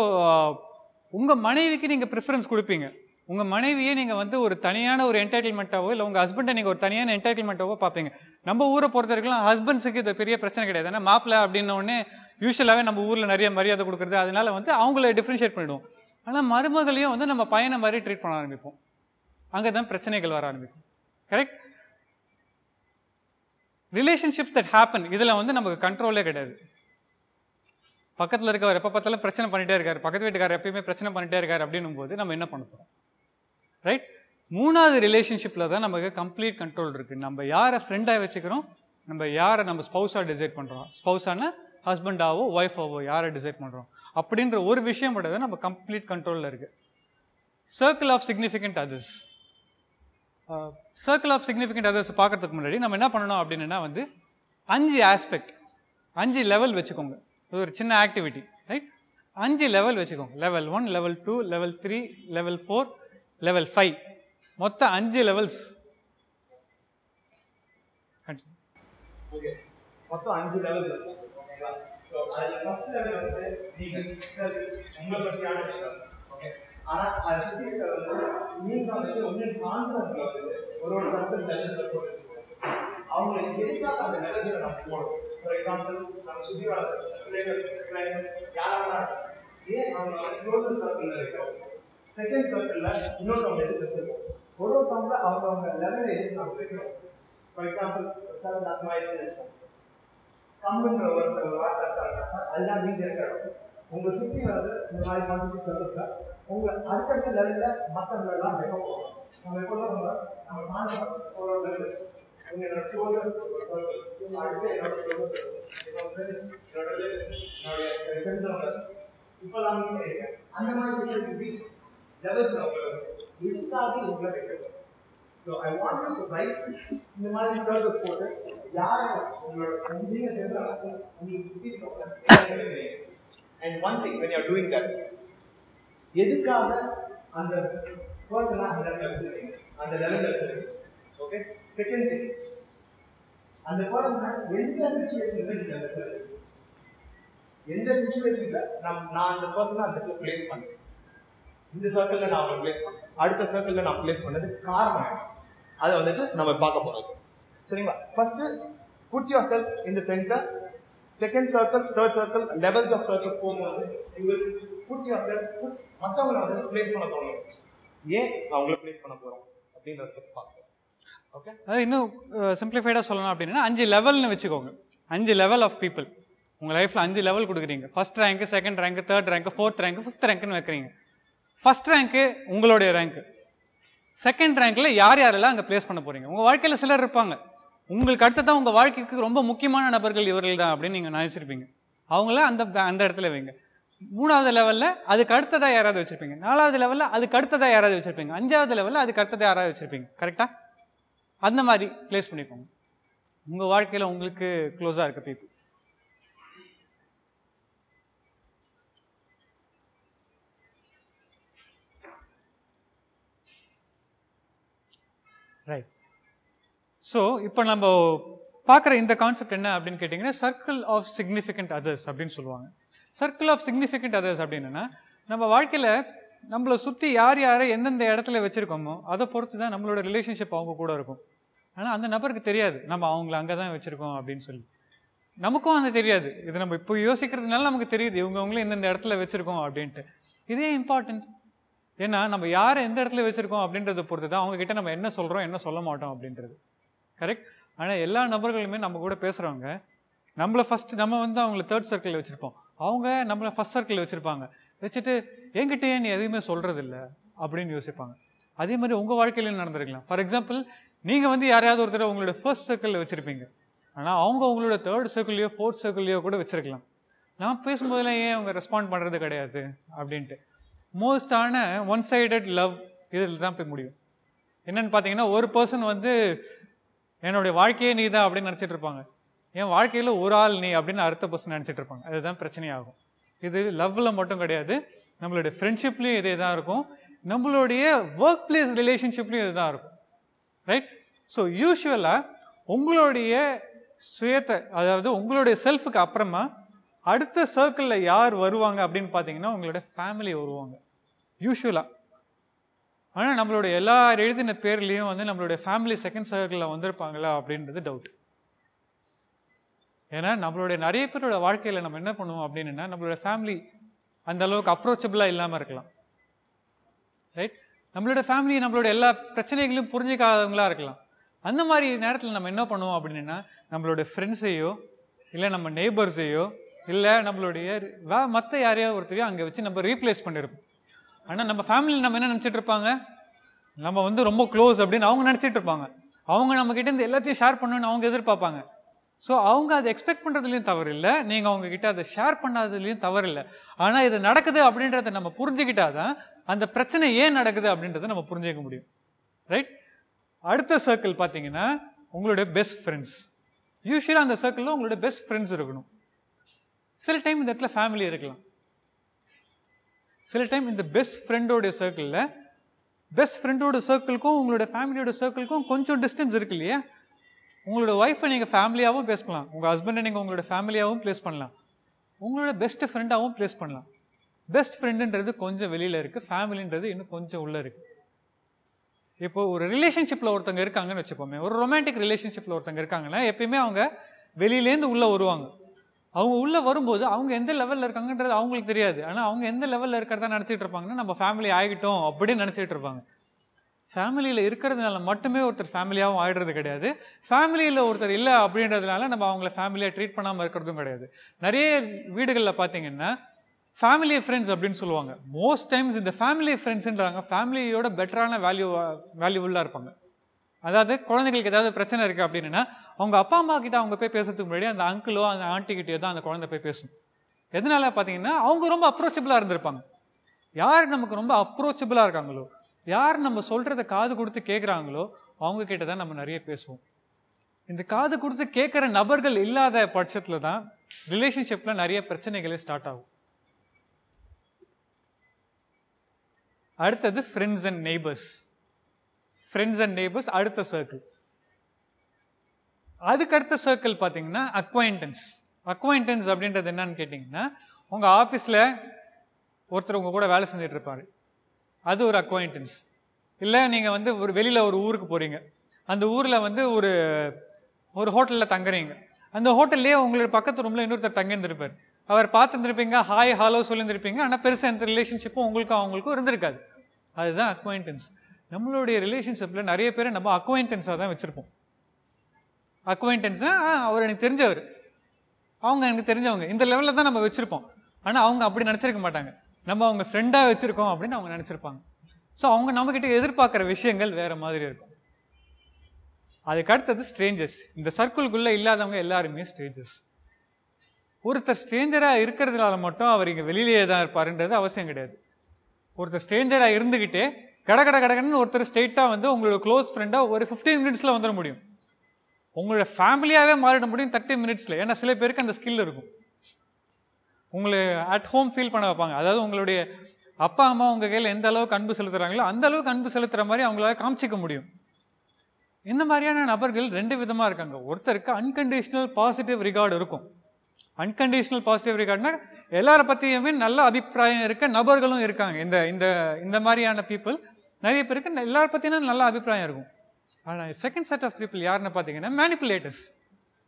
உங்கள் மனைவிக்கு நீங்கள் ப்ரிஃபரன்ஸ் கொடுப்பீங்க. உங்கள் மனைவியே நீங்கள் வந்து ஒரு தனியான ஒரு என்டர்டைன்மெண்ட்டாவோ, இல்லை உங்கள் ஹஸ்பண்டை நீங்கள் ஒரு தனியான என்டர்டைன்மெண்ட்டாவோ பார்ப்பீங்க. நம்ம ஊரை பொறுத்த வரைக்கும் ஹஸ்பண்ட்ஸுக்கு இது பெரிய பிரச்சனை கிடையாது. ஏன்னா மாப்பிள்ளை அப்படின்ன உடனே யூஸ்வலாகவே நம்ம ஊரில் நிறைய மரியாதை கொடுக்குறது, அதனால வந்து அவங்கள டிஃப்ரென்ஷியேட் பண்ணிடுவோம். ஆனால் மருமகளையும் வந்து நம்ம பையனை மாதிரி ட்ரீட் பண்ண ஆரம்பிப்போம். அங்கே தான் பிரச்சனைகள் வர ஆரம்பிக்கும், கரெக்ட். ரிலேஷன்ஷிப்ஸ் தட் ஹேப்பன், இதில் வந்து நமக்கு கண்ட்ரோலே கிடையாது. பக்கத்தில் இருக்கவர் எப்போ பார்த்தாலும் பிரச்சனை பண்ணிட்டே இருக்காரு, பக்கத்து வீட்டுக்காரர் எப்பயுமே பிரச்சனை பண்ணிட்டே இருக்காரு அப்படின்னும் போது நம்ம என்ன பண்ண போகிறோம்? ரைட்? மூணாவது ரிலேஷன்ஷிப்பில் தான் நமக்கு கம்ப்ளீட் கண்ட்ரோல் இருக்குது. நம்ம யாரை ஃப்ரெண்டாக வச்சுக்கிறோம், நம்ம யாரை நம்ம ஸ்பௌஸாக டிசைட் பண்ணுறோம், ஸ்பௌஸான ஹஸ்பண்டாவோ ஒய்ஃபாவோ யாரை டிசைட் பண்ணுறோம் அப்படின்ற ஒரு விஷயம் மட்டும் தான் நம்ம கம்ப்ளீட் கண்ட்ரோலில் இருக்குது. Circle of significant others. Circle of significant others பார்க்கறதுக்கு முன்னாடி நம்ம என்ன பண்ணணும் அப்படின்னா வந்து 5 ஆஸ்பெக்ட், 5 லெவல் வச்சுக்கோங்க. இது ஒரு சின்ன ஆக்டிவிட்டி, ரைட்? 5 லெவல் வச்சுக்கோங்க. Level 1, level 2, level 3, level 4, level 5, மொத்தம் 5 லெவல்ஸ். மொத்தம் 5 லெவல் இருக்கு. ஓகேங்களா? சோ அதுல ஃபர்ஸ்ட் லெவல் வந்து நீங்க உங்களை பத்தியான விஷயம். ஓகே, ஆனா அது சுத்தி இருக்கிறது நீங்க வந்து ஒன்னு கான்ஃபிடன்ஸ்ல வந்து ஒரு சர்க்கிள் லெவல்ல போட்டு அவங்களுக்கு எதுக்காக அந்த லெவல்ல நம்ம போறோம். ஃபார் எக்ஸாம்பிள் நம்ம சுத்தி வர ரிலேட்டிவ்ஸ், கிளையன்ட்ஸ் யாரெல்லாம் ஏன் அவங்க க்ளோஸ் சர்க்கிள்ல இருக்கோம், செகண்ட் சர்க்கிள்ல இன்னொருத்தவங்க எடுத்து வச்சிருக்கோம். ஒருத்தவங்க அவங்க லெவல்ல எதுக்கு நம்ம வைக்கிறோம். ஃபார் எக்ஸாம்பிள் அந்த மாதிரி கம்பென்ற ஒரு வார்த்தை அதுதான் நீங்க இருக்கிறோம். உங்க சுற்றி வர்றது இந்த மாதிரி கான்செப்ட் சொல்லுங்க. உங்க அடுத்த லெவல்ல மற்றவங்க எல்லாம் வைக்க போகிறோம். நம்ம எப்போ நம்ம கான்செப்ட் போறது என்னோட க்ளோசர் அடுத்து என்னோட க்ளோசர் என்னுடைய தெரிஞ்சவங்க இப்போதான் அந்த மாதிரி லெவல்ஸ் எதுக்காக உங்களை வைக்கிறது. So I want you to write இந்த மாதிரி சர்வீஸ் போட்டு யார் உங்களோட நீங்க தெரிஞ்சாங்க உங்களுக்கு சுத்தி. And one thing when you are doing that, எதுக்காக அந்த பர்சனா அந்த லெவல்ல அந்த லெவல்ல வச்சிருக்கீங்க. ஓகே, செகண்ட் திங் அந்த பர்சனா எந்த சிச்சுவேஷன்ல நீங்க அந்த லெவல்ல எந்த சிச்சுவேஷன்ல நான் அந்த பர்சனா அந்த இடத்துல பிளேஸ் பண்ணேன், இந்த சர்க்கிள்ல நான் அவங்களை பிளேஸ் பண்ணேன், அடுத்த சர்க்கிள்ல நான் பிளேஸ் பண்ணது காரணம் அதை வந்துட்டு நம்ம பார்க்க போறோம். சரிங்களா? First put yourself in the center. Second circle, third circle, levels of circles போகும்போது you will put yourself மற்றவங்களை வந்து பிளேஸ் பண்ண போறோம். ஏன் அவங்கள பிளேஸ் பண்ண போறோம் அப்படின்றத பார்க்கலாம். ஓகே, அது இன்னும் சிம்பிளிஃபைடாக சொல்லணும் அப்படின்னா 5 லெவல்னு வச்சுக்கோங்க. 5 லெவல் ஆஃப் பீப்புள். உங்கள் லைஃப்பில் 5 லெவல் கொடுக்குறீங்க. First rank, second rank, third rank, fourth rank, fifth ரேங்க்னு வைக்கிறீங்க. ஃபர்ஸ்ட் ரேங்க்கு உங்களுடைய ரேங்க். செகண்ட் ரேங்க்ல யார் யாரெல்லாம் அங்கே பிளேஸ் பண்ண போறீங்க. உங்க வாழ்க்கையில் சிலர் இருப்பாங்க, உங்களுக்கு அடுத்ததான் உங்க வாழ்க்கைக்கு ரொம்ப முக்கியமான நபர்கள் இவர்கள் தான் அப்படின்னு நீங்க நினைச்சிருப்பீங்க. அவங்கள அந்த இடத்துல வைங்க. 3வது லெவல்ல அதுக்கு அடுத்ததா யாராவது வச்சிருப்பீங்க. 4வது லெவல்ல அதுக்கு அடுத்ததா யாராவது வச்சிருப்பீங்க. 5வது லெவல்ல அதுக்கு அடுத்ததா யாராவது வச்சிருப்பீங்க. கரெக்டா? அந்த மாதிரி பிளேஸ் பண்ணிக்கோங்க உங்க வாழ்க்கையில உங்களுக்கு க்ளோஸா இருக்க பீப்புள். ரைட். ஸோ இப்போ நம்ம பார்க்குற இந்த கான்செப்ட் என்ன அப்படின்னு கேட்டிங்கன்னா சர்க்கிள் ஆஃப் சிக்னிஃபிகண்ட் அதர்ஸ் அப்படின்னு சொல்லுவாங்க. சர்க்கிள் ஆஃப் சிக்னிஃபிகண்ட் அதர்ஸ் அப்படின்னா நம்ம வாழ்க்கையில் நம்மளை சுற்றி யார் யாரை எந்தெந்த இடத்துல வச்சுருக்கோமோ அதை பொறுத்து தான் நம்மளோட ரிலேஷன்ஷிப் அவங்க கூட இருக்கும். ஆனால் அந்த நபருக்கு தெரியாது நம்ம அவங்கள அங்கே தான் வச்சுருக்கோம் அப்படின்னு சொல்லி. நமக்கும் அது தெரியாது. இது நம்ம இப்போ யோசிக்கிறதுனால நமக்கு தெரியுது இவங்கவுங்களே எந்தெந்த இடத்துல வச்சுருக்கோம் அப்படின்ட்டு. இதே இம்பார்ட்டன்ட். ஏன்னா நம்ம யாரை எந்த இடத்துல வச்சுருக்கோம் அப்படின்றத பொறுத்து தான் அவங்ககிட்ட நம்ம என்ன சொல்கிறோம் என்ன சொல்ல மாட்டோம் அப்படின்றது. கரெக்ட்? ஆனால் எல்லா நபர்களுமே நம்ம கூட பேசுகிறவங்க நம்மளை ஃபஸ்ட்டு நம்ம வந்து அவங்கள தேர்ட் சர்க்கிளில் வச்சுருப்போம். அவங்க நம்மளை ஃபஸ்ட் சர்க்கிளில் வச்சுருப்பாங்க. வச்சுட்டு என்கிட்டயே நீ எதுவுமே சொல்கிறதில்ல அப்படின்னு யோசிப்பாங்க. அதே மாதிரி உங்கள் வாழ்க்கையிலும் நடந்திருக்கலாம். ஃபார் எக்ஸாம்பிள் நீங்கள் வந்து யாரையாவது ஒருத்தர் உங்களோட ஃபர்ஸ்ட் சர்க்கிளில் வச்சுருப்பீங்க. ஆனால் அவங்க உங்களோட தேர்ட் சர்க்கிள்லையோ ஃபோர்த் சர்க்கிள்லையோ கூட வச்சுருக்கலாம். நான் பேசும்போதெல்லாம் ஏன் அவங்க ரெஸ்பாண்ட் பண்ணுறது கிடையாது அப்படின்ட்டு. மோஸ்டான ஒன் சைடட் லவ் இதில் தான் போய் முடியும். என்னென்னு பார்த்தீங்கன்னா ஒரு பர்சன் வந்து என்னுடைய வாழ்க்கையே நீ தான் அப்படின்னு நினச்சிட்டு இருப்பாங்க. என் வாழ்க்கையில் ஒரு ஆள் நீ அப்படின்னு அடுத்த பர்சன் நினச்சிட்டு இருப்பாங்க. அதுதான் பிரச்சனையாகும். இது லவ்வில் மட்டும் கிடையாது, நம்மளுடைய ஃப்ரெண்ட்ஷிப்லேயும் இதே தான் இருக்கும், நம்மளுடைய ஒர்க் பிளேஸ் ரிலேஷன்ஷிப்லேயும் இதுதான் இருக்கும். ரைட்? ஸோ யூஸ்வலாக உங்களுடைய சுயத்தை, அதாவது உங்களுடைய செல்ஃபுக்கு அப்புறமா அடுத்த சர்க்கிளில் யார் வருவாங்க அப்படின்னு பார்த்தீங்கன்னா உங்களுடைய ஃபேமிலி வருவாங்க யூஸ்வலாக. ஆனால் நம்மளுடைய எல்லா எழுதின பேர்லேயும் வந்து நம்மளுடைய ஃபேமிலி செகண்ட் சர்க்கிளில் வந்திருப்பாங்களா அப்படின்றது டவுட். ஏன்னா நம்மளுடைய நிறைய பேரோட வாழ்க்கையில் நம்ம என்ன பண்ணுவோம் அப்படின்னா நம்மளோட ஃபேமிலி அந்த அளவுக்கு அப்ரோச்சபிளாக இல்லாமல் இருக்கலாம். ரைட்? நம்மளோட ஃபேமிலி நம்மளோட எல்லா பிரச்சனைகளையும் புரிஞ்சிக்காதவங்களா இருக்கலாம். அந்த மாதிரி நேரத்தில் நம்ம என்ன பண்ணுவோம் அப்படின்னா நம்மளோட ஃப்ரெண்ட்ஸையோ இல்லை நம்ம நெய்பர்ஸையோ இல்லை நம்மளுடைய மற்ற யாரையோ ஒருத்தரையோ அங்கே வச்சு நம்ம ரீப்ளேஸ் பண்ணியிருப்போம். ஆனால் நம்ம ஃபேமிலியில் நம்ம என்ன நினச்சிட்டு இருப்பாங்க, நம்ம வந்து ரொம்ப க்ளோஸ் அப்படின்னு அவங்க நினச்சிட்டு இருப்பாங்க. அவங்க நம்ம கிட்ட இருந்து எல்லாத்தையும் ஷேர் பண்ணணும்னு அவங்க எதிர்பார்ப்பாங்க. ஸோ அவங்க அதை எக்ஸ்பெக்ட் பண்ணுறதுலையும் தவறு இல்லை, நீங்கள் அவங்க கிட்ட அதை ஷேர் பண்ணாததுலையும் தவறு இல்லை. ஆனால் இது நடக்குது அப்படின்றத நம்ம புரிஞ்சுக்கிட்டாதான் அந்த பிரச்சனை ஏன் நடக்குது அப்படின்றத நம்ம புரிஞ்சுக்க முடியும். ரைட்? அடுத்த சர்க்கிள் பார்த்தீங்கன்னா உங்களுடைய பெஸ்ட் ஃப்ரெண்ட்ஸ். யூஸ்வலாக அந்த சர்க்கிளில் உங்களுடைய பெஸ்ட் ஃப்ரெண்ட்ஸ் இருக்கணும். சில டைம் இந்த இடத்துல ஃபேமிலி இருக்கலாம். சில டைம் இந்த பெஸ்ட் ஃப்ரெண்டோடைய சர்க்கிளில் பெஸ்ட் ஃப்ரெண்டோட சர்க்கிள்க்கும் உங்களோட ஃபேமிலியோட சர்க்கிள்க்கும் கொஞ்சம் டிஸ்டன்ஸ் இருக்கு இல்லையா? உங்களோட ஒய்ஃபை நீங்கள் ஃபேமிலியாகவும் ப்ளேஸ் பண்ணலாம், உங்கள் ஹஸ்பண்டை நீங்கள் உங்களோட ஃபேமிலியாகவும் ப்ளேஸ் பண்ணலாம், உங்களோட பெஸ்ட் ஃப்ரெண்டாகவும் ப்ளேஸ் பண்ணலாம். பெஸ்ட் ஃப்ரெண்டுன்றது கொஞ்சம் வெளியில் இருக்குது, ஃபேமிலின்றது இன்னும் கொஞ்சம் உள்ளே இருக்குது. இப்போ ஒரு ரிலேஷன்ஷிப்பில் ஒருத்தங்க இருக்காங்கன்னு வச்சுப்போமே, ஒரு ரொமான்டிக் ரிலேஷன்ஷிப்பில் ஒருத்தங்க இருக்காங்கன்னா எப்பயுமே அவங்க வெளியிலேருந்து உள்ளே வருவாங்க. அவங்க உள்ளே வரும்போது அவங்க எந்த லெவலில் இருக்காங்கன்றது அவங்களுக்கு தெரியாது. ஆனால் அவங்க எந்த லெவலில் இருக்கிறதா நினச்சிட்டு இருப்பாங்கன்னா நம்ம ஃபேமிலி ஆகிட்டோம் அப்படின்னு நினச்சிட்டு இருப்பாங்க. ஃபேமிலியில் இருக்கிறதுனால மட்டுமே ஒருத்தர் ஃபேமிலியாகவும் ஆகிடுறது கிடையாது. ஃபேமிலியில் ஒருத்தர் இல்லை அப்படின்றதுனால நம்ம அவங்கள ஃபேமிலியாக ட்ரீட் பண்ணாமல் இருக்கிறதும் கிடையாது. நிறைய வீடுகளில் பார்த்தீங்கன்னா ஃபேமிலி ஃப்ரெண்ட்ஸ் அப்படின்னு சொல்லுவாங்க. மோஸ்ட் டைம்ஸ் இந்த ஃபேமிலி ஃப்ரெண்ட்ஸுன்றாங்க ஃபேமிலியோட பெட்டரான வேல்யூபுல்லாக இருப்பாங்க. அதாவது குழந்தைங்களுக்கு ஏதாவது பிரச்சனை இருக்குது அப்படின்னா அவங்க அப்பா அம்மா கிட்ட அவங்க போய் பேசுறதுக்கு முன்னாடி அந்த அங்கிளோ அந்த ஆண்டி கிட்டேயோ தான் அந்த குழந்தை போய் பேசும். எதனால பார்த்தீங்கன்னா அவங்க ரொம்ப அப்ரோச்சபிளாக இருந்திருப்பாங்க. யார் நமக்கு ரொம்ப அப்ரோச்சபிளாக இருக்காங்களோ, யார் நம்ம சொல்கிறத காது கொடுத்து கேட்குறாங்களோ அவங்க கிட்ட தான் நம்ம நிறைய பேசுவோம். இந்த காது கொடுத்து கேட்குற நபர்கள் இல்லாத பட்சத்தில் தான் ரிலேஷன்ஷிப்பில் நிறைய பிரச்சனைகளே ஸ்டார்ட் ஆகும். அடுத்தது friends and neighbours. Friends and neighbours அடுத்த சர்க்கிள். அதுக்கு அடுத்த சர்க்கிள் பார்த்தீங்கன்னா அக்வைண்டன்ஸ். அக்வைண்டன்ஸ் அப்படின்றது என்னன்னு கேட்டிங்கன்னா உங்கள் ஆஃபீஸில் ஒருத்தர் உங்கள் கூட வேலை செஞ்சுட்டு இருப்பார், அது ஒரு அக்வைண்டன்ஸ். இல்லை நீங்கள் வந்து ஒரு வெளியில் ஒரு ஊருக்கு போகிறீங்க, அந்த ஊரில் வந்து ஒரு ஹோட்டலில் தங்குறீங்க, அந்த ஹோட்டல்லேயே உங்களோட பக்கத்து ரூமில் இன்னொருத்தர் தங்கியிருந்திருப்பார். அவர் பார்த்துருந்துருப்பீங்க, ஹாய் ஹலோ சொல்லியிருந்திருப்பீங்க, ஆனால் பெருசாக எந்த ரிலேஷன்ஷிப்பும் உங்களுக்கும் அவங்களுக்கும் இருந்திருக்காது. அதுதான் அக்வைண்டன்ஸ். நம்மளுடைய ரிலேஷன்ஷிப்பில் நிறைய பேர் நம்ம அக்வைண்டன்ஸாக தான் வச்சுருப்போம். அக்வைண்டன்ஸ்னா அவர் எனக்கு தெரிஞ்சவர், அவங்க எனக்கு தெரிஞ்சவங்க, இந்த லெவலில் தான் நம்ம வச்சுருப்போம். ஆனால் அவங்க அப்படி நினச்சிருக்க மாட்டாங்க, நம்ம அவங்க ஃப்ரெண்டாக வச்சுருக்கோம் அப்படின்னு அவங்க நினச்சிருப்பாங்க. ஸோ அவங்க நம்மக்கிட்ட எதிர்பார்க்குற விஷயங்கள் வேறு மாதிரி இருக்கும். அதுக்கு அடுத்தது ஸ்ட்ரேஞ்சர்ஸ். இந்த சர்க்கிள்குள்ளே இல்லாதவங்க எல்லாருமே ஸ்ட்ரேஞ்சர்ஸ். ஒருத்தர் ஸ்ட்ரேஞ்சராக இருக்கிறதுனால மட்டும் அவர் இங்கே வெளியிலேயே தான் இருப்பாருன்றது அவசியம் கிடையாது. ஒருத்தர் ஸ்ட்ரேஞ்சராக இருந்துக்கிட்டே கடகடன்னு ஒருத்தர் ஸ்ட்ரெயிட்டாக வந்து உங்களோட க்ளோஸ் ஃப்ரெண்டாக ஒரு 15 மினிட்ஸில் வந்துட முடியும். உங்களோட ஃபேமிலியாகவே மாறிட முடியும் 30 மினிட்ஸில். ஏன்னா சில பேருக்கு அந்த ஸ்கில் இருக்கும், உங்களை அட் ஹோம் ஃபீல் பண்ண வைப்பாங்க. அதாவது உங்களுடைய அப்பா அம்மா உங்கள் கையில் எந்த அளவுக்கு அன்பு செலுத்துகிறாங்களோ அந்த அளவுக்கு அன்பு செலுத்துகிற மாதிரி அவங்களால காமிச்சிக்க முடியும். இந்த மாதிரியான நபர்கள் 2 விதமாக இருக்காங்க. ஒருத்தருக்கு அன்கண்டிஷனல் பாசிட்டிவ் ரிகார்டு இருக்கும். அன்கண்டிஷனல் பாசிட்டிவ் ரிகார்ட்னா எல்லாரை பற்றியுமே நல்ல அபிப்பிராயம் இருக்க நபர்களும் இருக்காங்க. இந்த மாதிரியான பீப்புள் நிறைய பேருக்கு எல்லாரை பற்றினா நல்ல அபிப்பிராயம் இருக்கும். ஆனால் செகண்ட் செட் ஆஃப் பீப்புள் யாருன்னு பார்த்தீங்கன்னா மேனிப்புலேட்டர்ஸ்.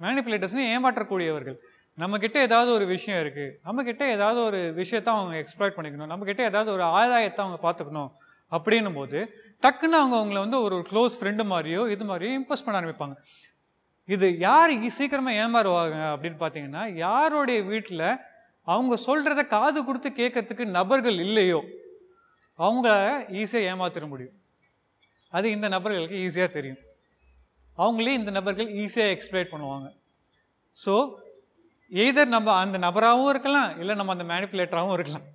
மேனிப்புலேட்டர்ஸ்னு ஏமாற்றக்கூடியவர்கள். நம்மக்கிட்ட ஏதாவது ஒரு விஷயம் இருக்குது, நம்மக்கிட்ட ஏதாவது ஒரு விஷயத்த அவங்க எக்ஸ்ப்ளாய்ட் பண்ணிக்கணும், நம்மக்கிட்ட ஏதாவது ஒரு ஆதாயத்தை அவங்க பார்த்துக்கணும் அப்படின்னும் போது டக்குன்னு அவங்க அவங்கள வந்து ஒரு க்ளோஸ் ஃப்ரெண்டு மாதிரியோ இது மாதிரியோ இம்ப்ரெஸ் பண்ண ஆரம்பிப்பாங்க. இது யார் சீக்கிரமாக ஏமாறுவாங்க அப்படின்னு பார்த்தீங்கன்னா யாருடைய வீட்டில் அவங்க சொல்கிறத காது கொடுத்து கேட்கறதுக்கு நபர்கள் இல்லையோ அவங்க ஈஸியாக ஏமாத்திட முடியும். அது இந்த நபர்களுக்கு ஈஸியாக தெரியும். அவங்களே இந்த நபர்கள் ஈஸியாக எக்ஸ்ப்ளாய்ட் பண்ணுவாங்க. ஸோ எய்தர் நம்ம அந்த நபராகவும் இருக்கலாம், இல்லை நம்ம அந்த மேனிப்புலேட்டராகவும் இருக்கலாம்.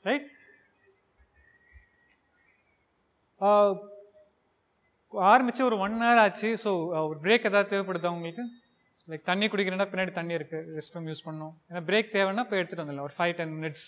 ரைட்? ஆரம்பித்து ஒரு 1 hour ஆச்சு. ஸோ ஒரு பிரேக் ஏதாவது தேவைப்படுது அவங்களுக்கு? லைக் தண்ணி குடிக்கிறேன்னா பின்னாடி தண்ணி இருக்குது, ரெஸ்ட் ரூம் யூஸ் பண்ணணும், ஏன்னா பிரேக் தேவைன்னா போய் எடுத்துகிட்டு வந்துடலாம் ஒரு 5-10 minutes.